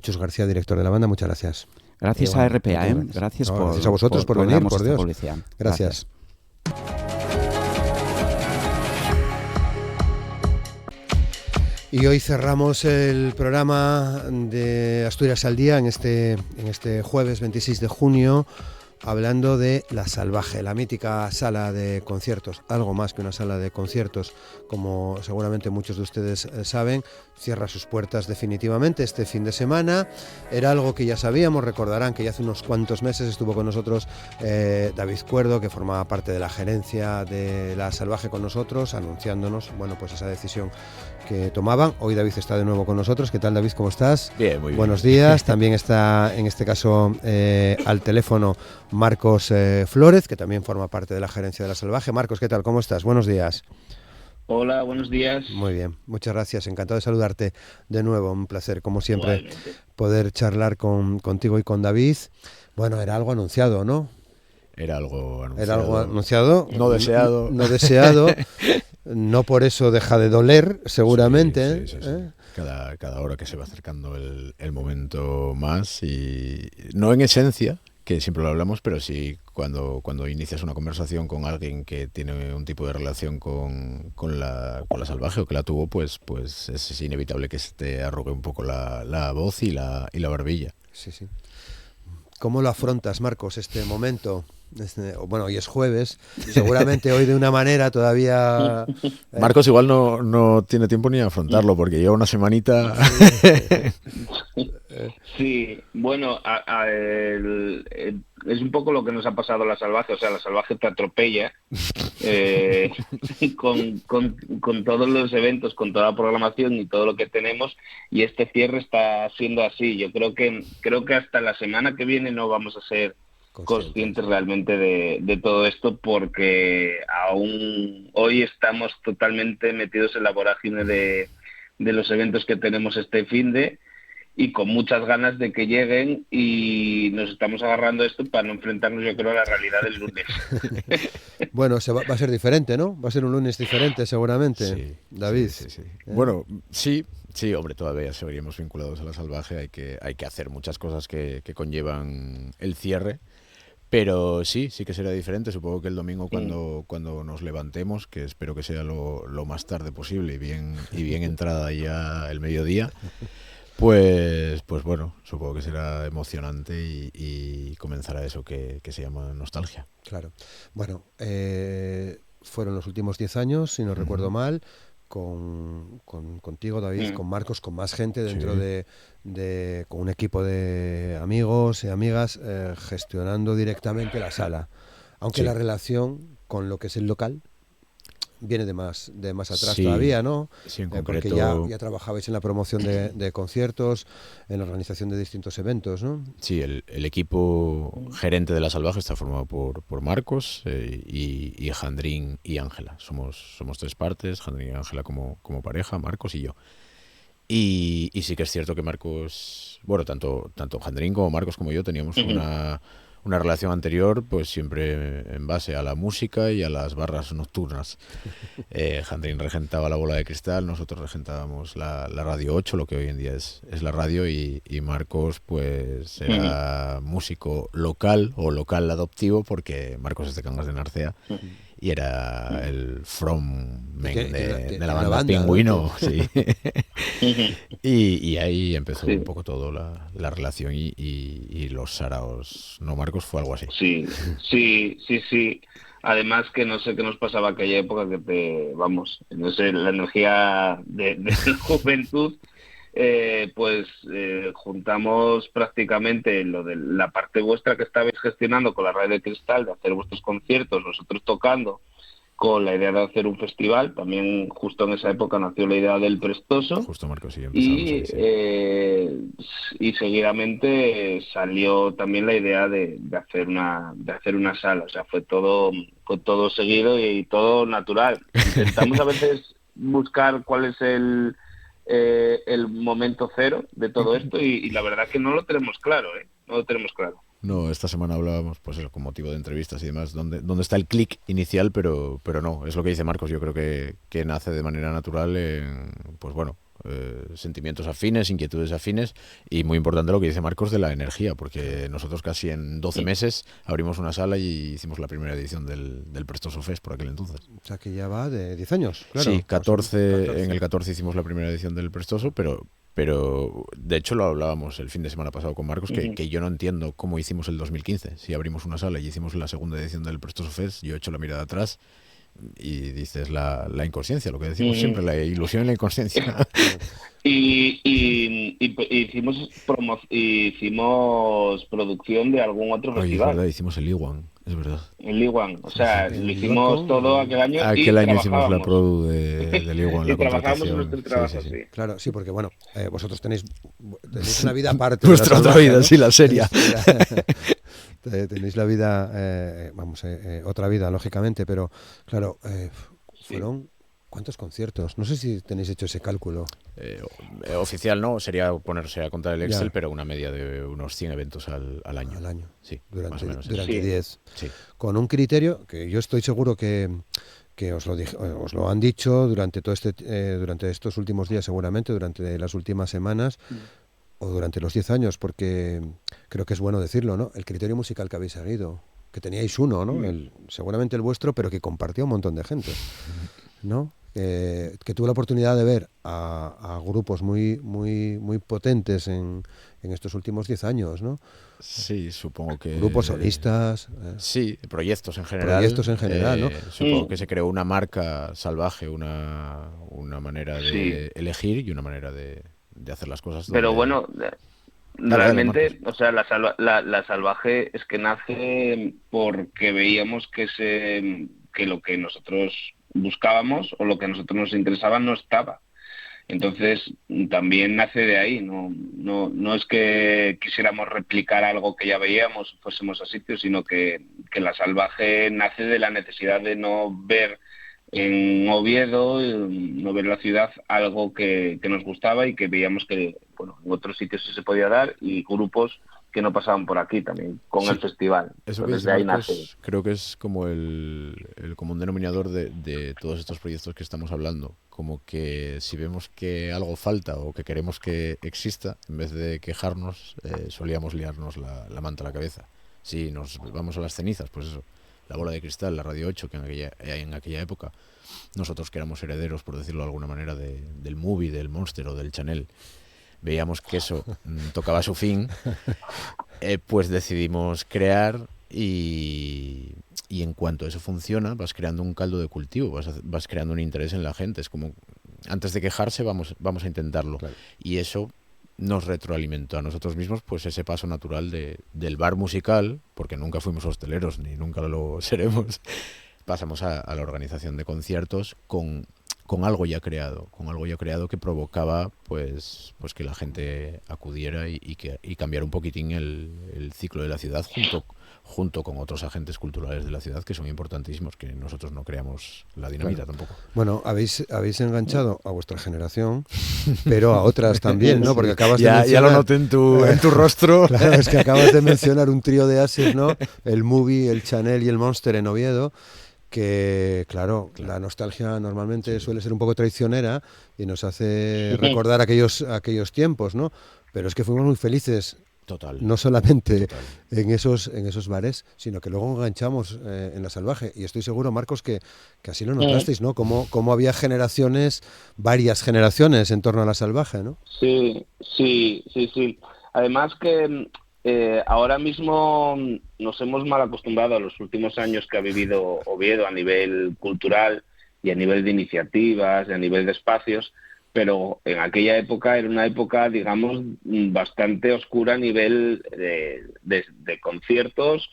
Chus García, director de la banda. Muchas gracias. Gracias a RPA, gracias a vosotros por venir, por Dios. Publicidad. Gracias. Y hoy cerramos el programa de Asturias al Día en este jueves 26 de junio, hablando de La Salvaje, la mítica sala de conciertos, algo más que una sala de conciertos, como seguramente muchos de ustedes saben, cierra sus puertas definitivamente este fin de semana. Era algo que ya sabíamos, recordarán que ya hace unos cuantos meses estuvo con nosotros David Cuerdo, que formaba parte de la gerencia de La Salvaje con nosotros, anunciándonos, pues esa decisión que tomaban. Hoy David está de nuevo con nosotros. ¿Qué tal, David? ¿Cómo estás? Bien, muy bien. Buenos días. También está en este caso al teléfono Marcos Flórez, que también forma parte de la gerencia de La Salvaje. Marcos, ¿qué tal? ¿Cómo estás? Buenos días. Hola, buenos días. Muy bien, muchas gracias. Encantado de saludarte de nuevo. Un placer, como siempre, igualmente, poder charlar contigo y con David. Bueno, era algo anunciado, ¿no? Era algo anunciado. Era algo anunciado. No deseado. No deseado. No por eso deja de doler, seguramente. Sí. Cada hora que se va acercando el momento más, y no en esencia, que siempre lo hablamos, pero sí cuando inicias una conversación con alguien que tiene un tipo de relación con la Salvaje, o que la tuvo, pues es inevitable que se te arrugue un poco la voz y la barbilla. Sí. ¿Cómo lo afrontas, Marcos, este momento? Hoy es jueves, seguramente hoy de una manera todavía... Marcos igual no tiene tiempo ni a afrontarlo, porque lleva una semanita... Sí, bueno, es un poco lo que nos ha pasado a La Salvaje, o sea, La Salvaje te atropella con todos los eventos, con toda la programación y todo lo que tenemos, y este cierre está siendo así. Yo creo que hasta la semana que viene no vamos a ser conscientes realmente de todo esto, porque aún hoy estamos totalmente metidos en la vorágine de los eventos que tenemos este finde, y con muchas ganas de que lleguen, y nos estamos agarrando esto para no enfrentarnos, yo creo, a la realidad del lunes. Bueno, va a ser diferente, ¿no? Va a ser un lunes diferente, seguramente, sí, David. Sí. Bueno, sí, hombre, todavía seguiríamos vinculados a La Salvaje, hay que hacer muchas cosas que conllevan el cierre, pero sí que será diferente. Supongo que el domingo cuando nos levantemos, que espero que sea lo más tarde posible y bien entrada ya el mediodía, pues bueno, supongo que será emocionante y comenzará eso que se llama nostalgia. Claro. Bueno, fueron los últimos 10 años, si no recuerdo mal, contigo, David, con Marcos, con más gente dentro con un equipo de amigos y amigas gestionando directamente la sala. Aunque la relación con lo que es el local viene de más atrás Sí, todavía, ¿no? sí, en Porque concreto. ya trabajabais en la promoción de conciertos, en la organización de distintos eventos, ¿no? Sí, el equipo gerente de La Salvaje está formado por Marcos y Jandrín y Ángela. Somos tres partes, Jandrín y Ángela como pareja, Marcos y yo. Y sí que es cierto que Marcos, bueno, tanto Jandrín como Marcos como yo teníamos una relación anterior, pues siempre en base a la música y a las barras nocturnas. Jandrín regentaba la Bola de Cristal, nosotros regentábamos la Radio 8, lo que hoy en día es la radio, y Marcos pues era músico local o local adoptivo, porque Marcos es de Cangas de Narcea. Y era el frontman de la banda Pingüino, ¿no? Sí. Y ahí empezó un poco todo la relación y los saraos. ¿No, Marcos? Fue algo así. Sí. Además que no sé qué nos pasaba aquella época, que no sé, la energía de la juventud, juntamos prácticamente lo de la parte vuestra que estabais gestionando con la Radio de Cristal, de hacer vuestros conciertos, nosotros tocando, con la idea de hacer un festival. También justo en esa época nació la idea del Prestoso. Justo, Marcos, sí, empezamos ahí, y seguidamente salió también la idea de hacer una sala. O sea, fue todo seguido y todo natural. Intentamos a veces buscar cuál es el momento cero de todo esto, y la verdad que no lo tenemos claro, no lo tenemos claro. No, esta semana hablábamos, pues eso, con motivo de entrevistas y demás, dónde está el clic inicial, pero no, es lo que dice Marcos. Yo creo que nace de manera natural en, pues bueno, sentimientos afines, inquietudes afines, y muy importante lo que dice Marcos de la energía, porque nosotros casi en 12 meses abrimos una sala y hicimos la primera edición del Prestoso Fest por aquel entonces. O sea, que ya va de 10 años, claro. Sí, 14. En el 14 hicimos la primera edición del Prestoso, pero de hecho lo hablábamos el fin de semana pasado con Marcos, que yo no entiendo cómo hicimos el 2015. Si abrimos una sala y hicimos la segunda edición del Prestoso Fest, yo he hecho la mirada atrás y dices la inconsciencia, lo que decimos siempre, la ilusión y la inconsciencia. Y hicimos producción de algún otro festival. Es verdad, hicimos el Iwan, es verdad. El Iwan, o sea, lo hicimos todo aquel año. Aquel año hicimos la produ del Iwan, la trabajábamos en nuestro trabajo, sí. Claro, sí, porque bueno, vosotros tenéis una vida aparte. Nuestra otra vida, ¿no? Sí, la seria. Tenéis la vida, otra vida, lógicamente, pero claro, fueron... ¿Cuántos conciertos? No sé si tenéis hecho ese cálculo. Oficial no, sería ponerse a contar el Excel, pero una media de unos 100 eventos al año. Al año, sí, durante más o menos. Durante 10. Sí. Con un criterio que yo estoy seguro que os lo han dicho durante durante estos últimos días, seguramente, durante las últimas semanas, o durante los 10 años, porque creo que es bueno decirlo, ¿no? El criterio musical que habéis seguido, que teníais uno, ¿no? Seguramente el vuestro, pero que compartía un montón de gente, ¿no? Que tuve la oportunidad de ver a grupos muy potentes en estos últimos 10 años, ¿no? Sí, supongo que... Grupos solistas... sí, proyectos en general. Proyectos en general, ¿no? Supongo que se creó una marca salvaje, una manera de elegir y una manera de hacer las cosas. Pero bueno, realmente, o sea, la salvaje es que nace porque veíamos que lo que nosotros buscábamos o lo que a nosotros nos interesaba no estaba. Entonces también nace de ahí, no es que quisiéramos replicar algo que ya veíamos, fuésemos a sitios, sino que la salvaje nace de la necesidad de no ver en Oviedo, no ver en la ciudad algo que nos gustaba y que veíamos que bueno, en otros sitios sí se podía dar, y grupos que no pasaban por aquí también, con el festival. Eso que dice Marcos, creo que es como el común denominador de todos estos proyectos que estamos hablando. Como que si vemos que algo falta o que queremos que exista, en vez de quejarnos, solíamos liarnos la manta a la cabeza. Si nos vamos a las cenizas, pues eso, la Bola de Cristal, la Radio 8, que en aquella época nosotros que éramos herederos, por decirlo de alguna manera, del Movie, del Monster o del Chanel, veíamos que eso tocaba su fin, pues decidimos crear y en cuanto eso funciona vas creando un caldo de cultivo, vas creando un interés en la gente. Es como, antes de quejarse vamos a intentarlo. Claro. Y eso nos retroalimentó a nosotros mismos, pues ese paso natural del bar musical, porque nunca fuimos hosteleros ni nunca lo seremos, pasamos a la organización de conciertos con algo ya creado, que provocaba pues que la gente acudiera y cambiara un poquitín el ciclo de la ciudad junto con otros agentes culturales de la ciudad que son importantísimos, que nosotros no creamos la dinamita tampoco. Bueno, habéis enganchado a vuestra generación, pero a otras también, ¿no? Porque acabas de mencionar... Ya lo noté en tu rostro. Claro, es que acabas de mencionar un trío de ases, ¿no? El Movie, el Chanel y el Monster en Oviedo, que, claro, la nostalgia normalmente suele ser un poco traicionera y nos hace recordar aquellos tiempos, ¿no? Pero es que fuimos muy felices. Total. No solamente en esos bares, sino que luego enganchamos en La Salvaje. Y estoy seguro, Marcos, que así lo notasteis, ¿no? Cómo había varias generaciones en torno a La Salvaje, ¿no? Sí. Además que ahora mismo nos hemos mal acostumbrado a los últimos años que ha vivido Oviedo a nivel cultural y a nivel de iniciativas y a nivel de espacios, pero en aquella época era una época, digamos, bastante oscura a nivel de conciertos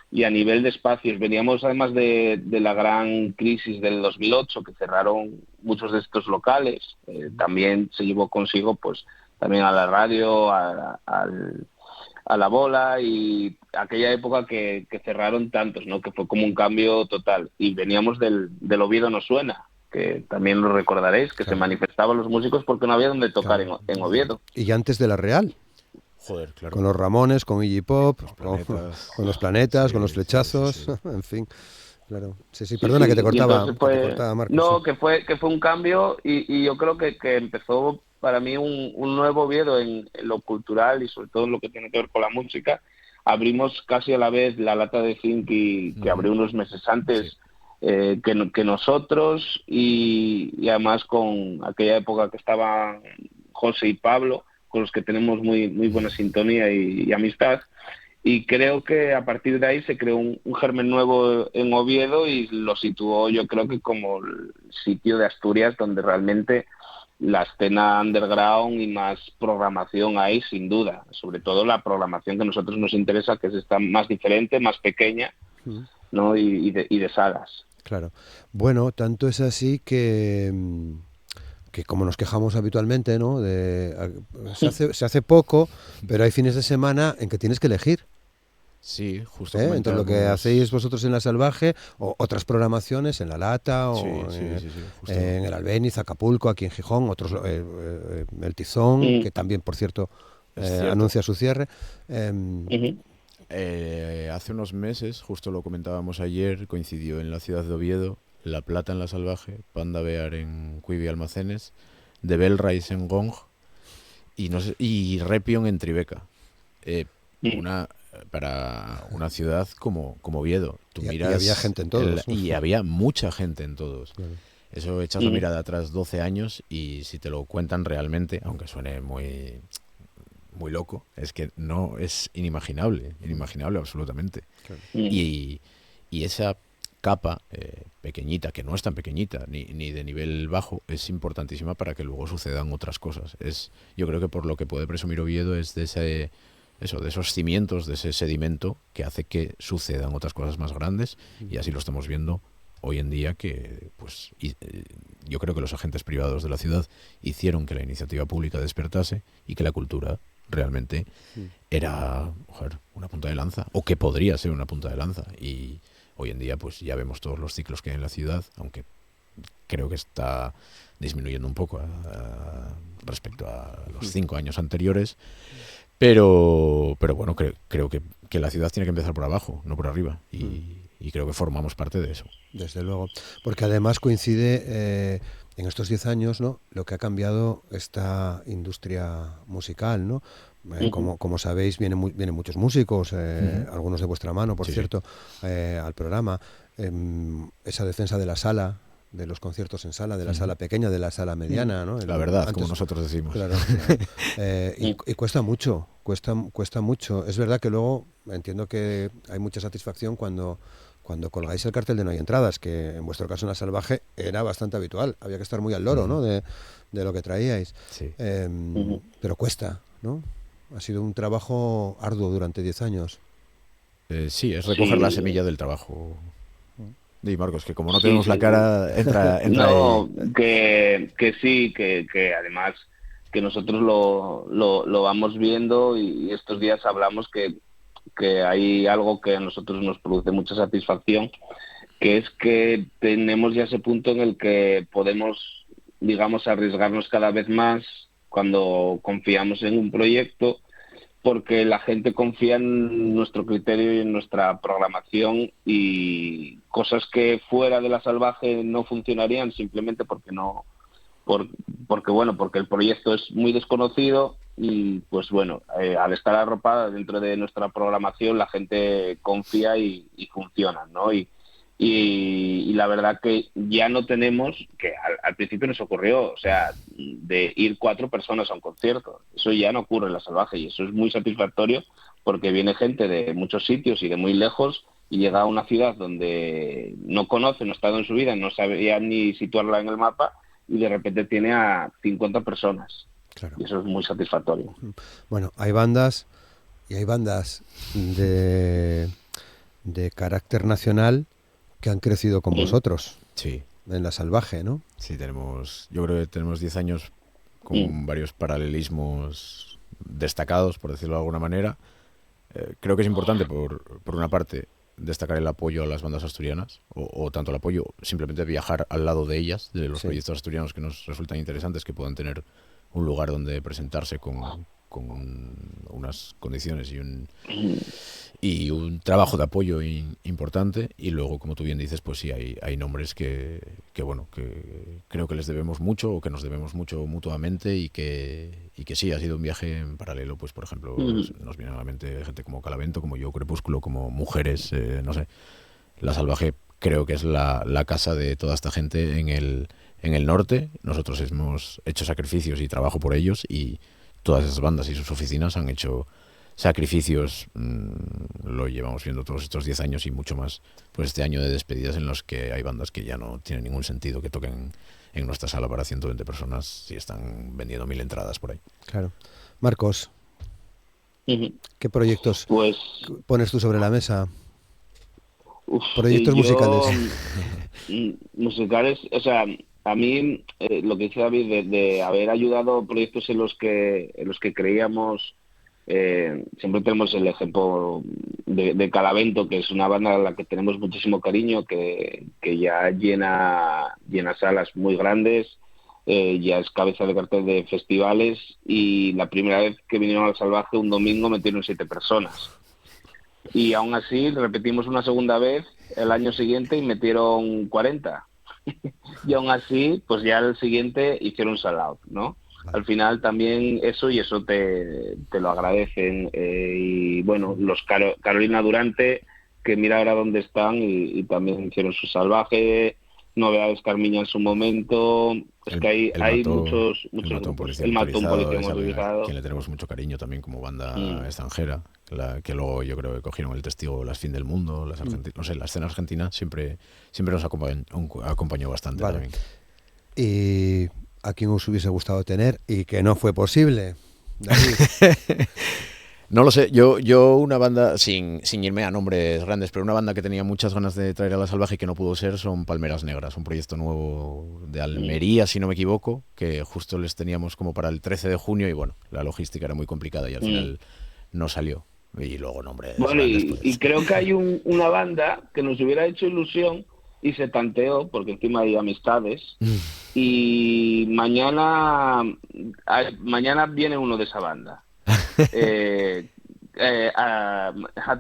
y a nivel de espacios. Veníamos además de la gran crisis del 2008, que cerraron muchos de estos locales. También se llevó consigo pues también a la radio, a la bola, y aquella época que cerraron tantos, ¿no? Que fue como un cambio total. Y veníamos del Oviedo no suena, que también lo recordaréis, que se manifestaban los músicos porque no había donde tocar en Oviedo. Y antes de La Real. Joder, claro. Con los Ramones, con Iggy Pop, con los Planetas, con los Flechazos, en fin. Claro. Sí, perdona que te cortaba, Marcos. No, que fue un cambio y yo creo que empezó para mí un nuevo Oviedo en lo cultural y sobre todo en lo que tiene que ver con la música. Abrimos casi a la vez la Lata de Zinc, que abrió unos meses antes que nosotros, y además con aquella época que estaban José y Pablo, con los que tenemos muy buena sintonía y amistad. Y creo que a partir de ahí se creó un germen nuevo en Oviedo y lo situó, yo creo que como el sitio de Asturias donde realmente la escena underground y más programación hay, sin duda. Sobre todo la programación que a nosotros nos interesa, que es esta más diferente, más pequeña, ¿no? y de salas. Claro. Bueno, tanto es así que como nos quejamos habitualmente, ¿no? Se hace poco, pero hay fines de semana en que tienes que elegir. Sí, justo. Entonces lo que hacéis vosotros en La Salvaje, o otras programaciones en La Lata, o en el Albéniz, Acapulco, aquí en Gijón, otros el Tizón, que también, por cierto, anuncia su cierre. Hace unos meses, justo lo comentábamos ayer, coincidió en la ciudad de Oviedo La Plata en La Salvaje, Panda Bear en Cuivi Almacenes, The Bell Rise en Gong y Repion en Tribeca. Para una ciudad como Oviedo. Tú miras, y había gente en todos. Y había mucha gente en todos. Claro. Eso echas la mirada atrás 12 años y si te lo cuentan realmente, aunque suene muy loco, es que no es inimaginable absolutamente. Claro. Y esa capa pequeñita, que no es tan pequeñita ni de nivel bajo, es importantísima para que luego sucedan otras cosas. Yo creo que por lo que puede presumir Oviedo es de esos cimientos, de ese sedimento que hace que sucedan otras cosas más grandes, y así lo estamos viendo hoy en día, que pues yo creo que los agentes privados de la ciudad hicieron que la iniciativa pública despertase y que la cultura realmente era una punta de lanza, o que podría ser una punta de lanza, y hoy en día pues ya vemos todos los ciclos que hay en la ciudad, aunque creo que está disminuyendo un poco respecto a los 5 años anteriores. Pero bueno, creo que la ciudad tiene que empezar por abajo, no por arriba, y creo que formamos parte de eso. Desde luego, porque además coincide en estos 10 años, ¿no?, lo que ha cambiado esta industria musical, ¿no? Como sabéis, vienen muchos músicos, algunos de vuestra mano, por cierto, al programa. Esa defensa de la sala, de los conciertos en sala, de la sala pequeña, de la sala mediana, ¿no? La verdad, antes, como nosotros decimos. Claro. Y cuesta mucho. Es verdad que luego entiendo que hay mucha satisfacción cuando colgáis el cartel de no hay entradas, que en vuestro caso en La Salvaje era bastante habitual. Había que estar muy al loro, ¿no?, de lo que traíais. Sí. Pero cuesta, ¿no? Ha sido un trabajo arduo durante 10 años. Sí, es recoger la semilla del trabajo. Di, Marcos, que como no tenemos la cara, entra no, que sí, que además que nosotros lo vamos viendo y estos días hablamos que hay algo que a nosotros nos produce mucha satisfacción, que es que tenemos ya ese punto en el que podemos, digamos, arriesgarnos cada vez más cuando confiamos en un proyecto, porque la gente confía en nuestro criterio y en nuestra programación, y cosas que fuera de La Salvaje no funcionarían simplemente porque el proyecto es muy desconocido, y pues bueno, al estar arropada dentro de nuestra programación la gente confía y funciona, ¿no? Y la verdad que ya no tenemos, que al principio nos ocurrió, o sea, de ir 4 personas a un concierto. Eso ya no ocurre en La Salvaje, y eso es muy satisfactorio, porque viene gente de muchos sitios y de muy lejos y llega a una ciudad donde no conoce, no ha estado en su vida, no sabía ni situarla en el mapa, y de repente tiene a 50 personas. Claro. Y eso es muy satisfactorio. Bueno, hay bandas y hay bandas de carácter nacional que han crecido con vosotros. Sí. En La Salvaje, ¿no? Sí, yo creo que tenemos 10 años con varios paralelismos destacados, por decirlo de alguna manera. Creo que es importante, por una parte, destacar el apoyo a las bandas asturianas, o tanto el apoyo, simplemente viajar al lado de ellas, de los proyectos asturianos que nos resultan interesantes, que puedan tener un lugar donde presentarse con unas condiciones y un trabajo de apoyo importante. Y luego, como tú bien dices, pues sí, hay nombres que creo que les debemos mucho, o que nos debemos mucho mutuamente, y que sí, ha sido un viaje en paralelo. Pues por ejemplo, nos viene a la mente gente como Calavento, como Yo Crepúsculo, como Mujeres, no sé. La Salvaje creo que es la casa de toda esta gente en el norte. Nosotros hemos hecho sacrificios y trabajo por ellos, y todas esas bandas y sus oficinas han hecho sacrificios, lo llevamos viendo todos estos 10 años y mucho más, pues este año de despedidas, en los que hay bandas que ya no tienen ningún sentido que toquen en nuestra sala para 120 personas si están vendiendo 1000 entradas por ahí. Claro. Marcos, ¿qué proyectos pones tú sobre la mesa? Proyectos musicales. Musicales, o sea, a mí lo que dice David de haber ayudado proyectos en los que creíamos, siempre tenemos el ejemplo de Calavento, que es una banda a la que tenemos muchísimo cariño, que ya llena salas muy grandes, ya es cabeza de cartel de festivales, y la primera vez que vinieron al Salvaje, un domingo, metieron 7 personas. Y aún así repetimos una segunda vez el año siguiente y metieron 40. Y aún así, pues ya el siguiente hicieron sold out, ¿no? Al final también eso te lo agradecen. Y bueno, los Carolina Durante, que mira ahora dónde están, y también hicieron su Salvaje. Novedades Carmiña en su momento. Es que hay muchos el Matón Policía Motorizado, quien le tenemos mucho cariño también como banda extranjera, que luego yo creo que cogieron el testigo Las Fin del Mundo, no sé, la escena argentina siempre nos acompañó bastante. Vale. También. ¿Y a quién os hubiese gustado tener y que no fue posible, David? No lo sé, yo una banda, sin irme a nombres grandes, pero una banda que tenía muchas ganas de traer a La Salvaje y que no pudo ser, son Palmeras Negras, un proyecto nuevo de Almería, si no me equivoco, que justo les teníamos como para el 13 de junio, y bueno, la logística era muy complicada y al final no salió. Y luego nombres grandes, pues. Y creo que hay una banda que nos hubiera hecho ilusión y se tanteó, porque encima hay amistades, y mañana viene uno de esa banda. A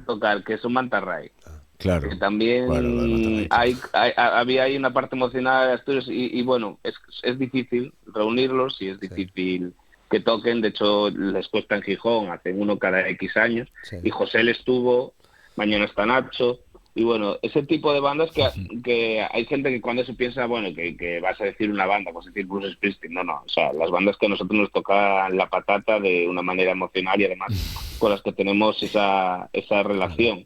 tocar, que es un Mantarray. Claro. Que también había ahí una parte emocional de Asturias, y bueno, es difícil reunirlos, y es difícil que toquen. De hecho, les cuesta en Gijón, hacen uno cada X años, y José le estuvo, mañana está Nacho. Y bueno, ese tipo de bandas que hay gente que cuando se piensa, bueno, que vas a decir una banda, vas a decir Bruce Springsteen, no, o sea, las bandas que a nosotros nos tocan la patata de una manera emocional, y además con las que tenemos esa relación.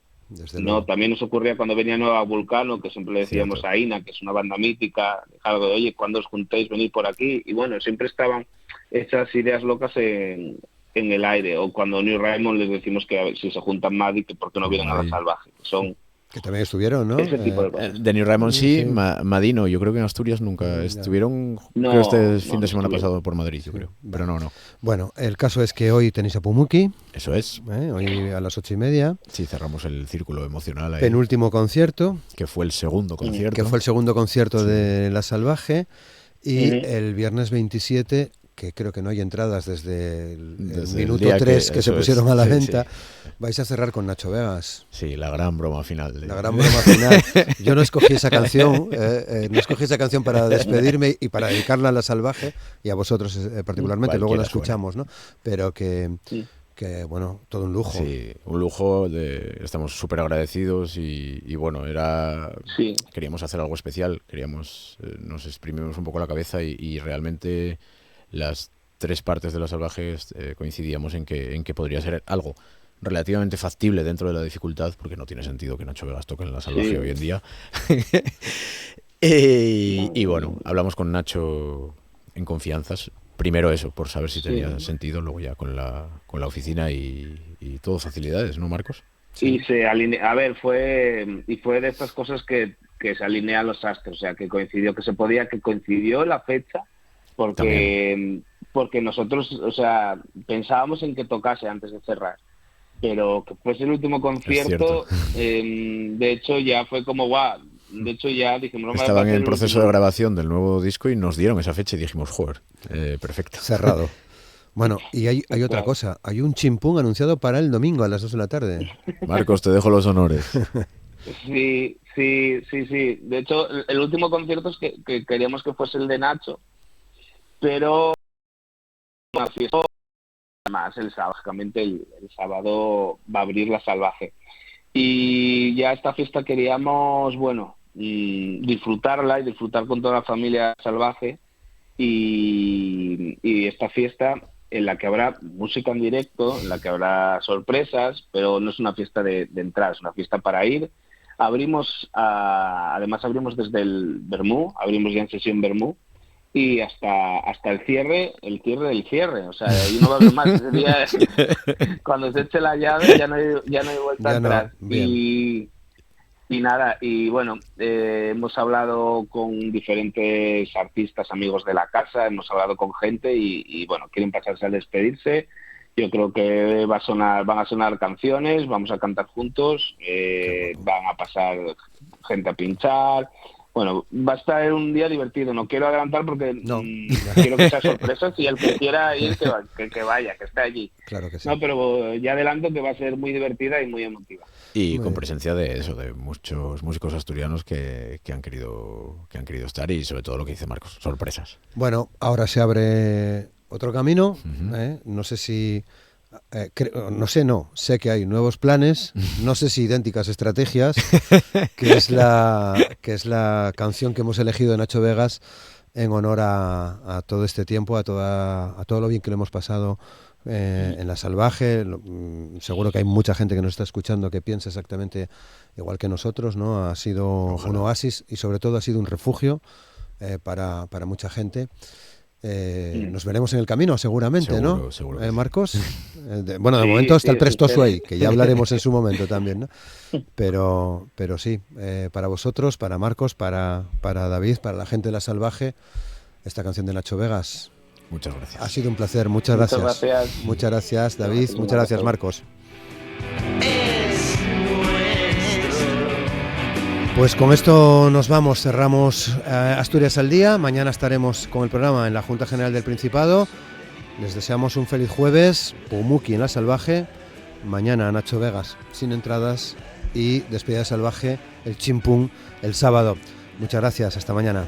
No, también nos ocurría cuando venía Nueva Vulcano, que siempre le decíamos a Ina, que es una banda mítica, algo de, oye, cuando os juntéis, venid por aquí, y bueno, siempre estaban esas ideas locas en el aire. O cuando New Raymond les decimos que a ver si se juntan Maddy, que por qué no vienen a La Salvaje, son Que también estuvieron, ¿no? Ese tipo de cosas. Denis Ramón sí, sí. Madino, yo creo que en Asturias nunca estuvieron, No, creo este no, fin de semana estuvieron. pasado por Madrid, yo creo, pero no. Bueno, el caso es que hoy tenéis a Pumuki, Eso es, hoy a las 8:30, sí, cerramos el círculo emocional ahí, penúltimo concierto, que fue el segundo concierto. que fue el segundo concierto de La Salvaje, y el viernes 27, que creo que no hay entradas desde el minuto día 3 que se eso pusieron es, a la sí, venta, sí. vais a cerrar con Nacho Vegas. Sí, la gran broma final. La gran broma final. Yo no escogí esa canción, para despedirme y para dedicarla a La Salvaje y a vosotros particularmente, luego la escuchamos, ¿no? Pero que bueno, todo un lujo. Sí, un lujo, estamos súper agradecidos y bueno, queríamos hacer algo especial, nos exprimimos un poco la cabeza y realmente las tres partes de Los Salvajes coincidíamos en que podría ser algo relativamente factible dentro de la dificultad, porque no tiene sentido que Nacho Vegas toque en La Salvaje hoy en día. Y bueno, hablamos con Nacho en confianzas. Primero eso, por saber si tenía sentido, luego ya con la oficina y todo facilidades, ¿no, Marcos? Sí. Y se alinea, fue de estas cosas que se alinean los astros, o sea, que coincidió la fecha, porque nosotros, o sea, pensábamos en que tocase antes de cerrar, pero que fuese el último concierto, de hecho ya fue como guau. De hecho ya dijimos... Estaban en el proceso de grabación del nuevo disco y nos dieron esa fecha y dijimos, joder, perfecto. Cerrado. Bueno, y hay otra cosa, hay un chimpún anunciado para el domingo a las 2 de la tarde. Marcos, te dejo los honores. Sí. De hecho, el último concierto es que queríamos que fuese el de Nacho, pero una fiesta más el sábado, básicamente el sábado va a abrir La Salvaje. Y ya esta fiesta queríamos, disfrutarla y disfrutar con toda la familia Salvaje, y esta fiesta en la que habrá música en directo, en la que habrá sorpresas, pero no es una fiesta de entrada, es una fiesta para ir. Además abrimos desde el Bermú, abrimos ya en sesión Bermú, y hasta el cierre del cierre, o sea, ahí no va a haber más. Ese día, cuando se eche la llave ya no hay vuelta atrás. Y nada, y bueno, hemos hablado con diferentes artistas, amigos de la casa, hemos hablado con gente y bueno, quieren pasarse a despedirse. Yo creo que van a sonar canciones, vamos a cantar juntos, van a pasar gente a pinchar. Bueno, va a estar un día divertido. No quiero adelantar porque quiero que sea sorpresa. Si el que quiera ir, que vaya, que esté allí. Claro que sí. No, pero ya adelanto que va a ser muy divertida y muy emotiva. Y con presencia de muchos músicos asturianos que han querido estar, y sobre todo lo que dice Marcos, sorpresas. Bueno, ahora se abre otro camino. No sé si... sé que hay nuevos planes, no sé si idénticas estrategias, que es la canción que hemos elegido de Nacho Vegas en honor a todo este tiempo, a todo lo bien que le hemos pasado en La Salvaje. Seguro que hay mucha gente que nos está escuchando que piensa exactamente igual que nosotros, ¿no? Ha sido un oasis y sobre todo ha sido un refugio para mucha gente. Nos veremos en el camino seguramente, ¿no? Seguro. Marcos. De momento está el Presto Sway, que ya hablaremos en su momento también, ¿no? Pero sí, para vosotros, para Marcos, para David, para la gente de La Salvaje, esta canción de Nacho Vegas. Muchas gracias. Ha sido un placer, muchas gracias. Muchas gracias, David, muchas gracias, Marcos. Pues con esto nos vamos, cerramos Asturias al Día. Mañana estaremos con el programa en la Junta General del Principado. Les deseamos un feliz jueves. Pumuki en La Salvaje. Mañana Nacho Vegas sin entradas y despedida salvaje, el chimpún, el sábado. Muchas gracias, hasta mañana.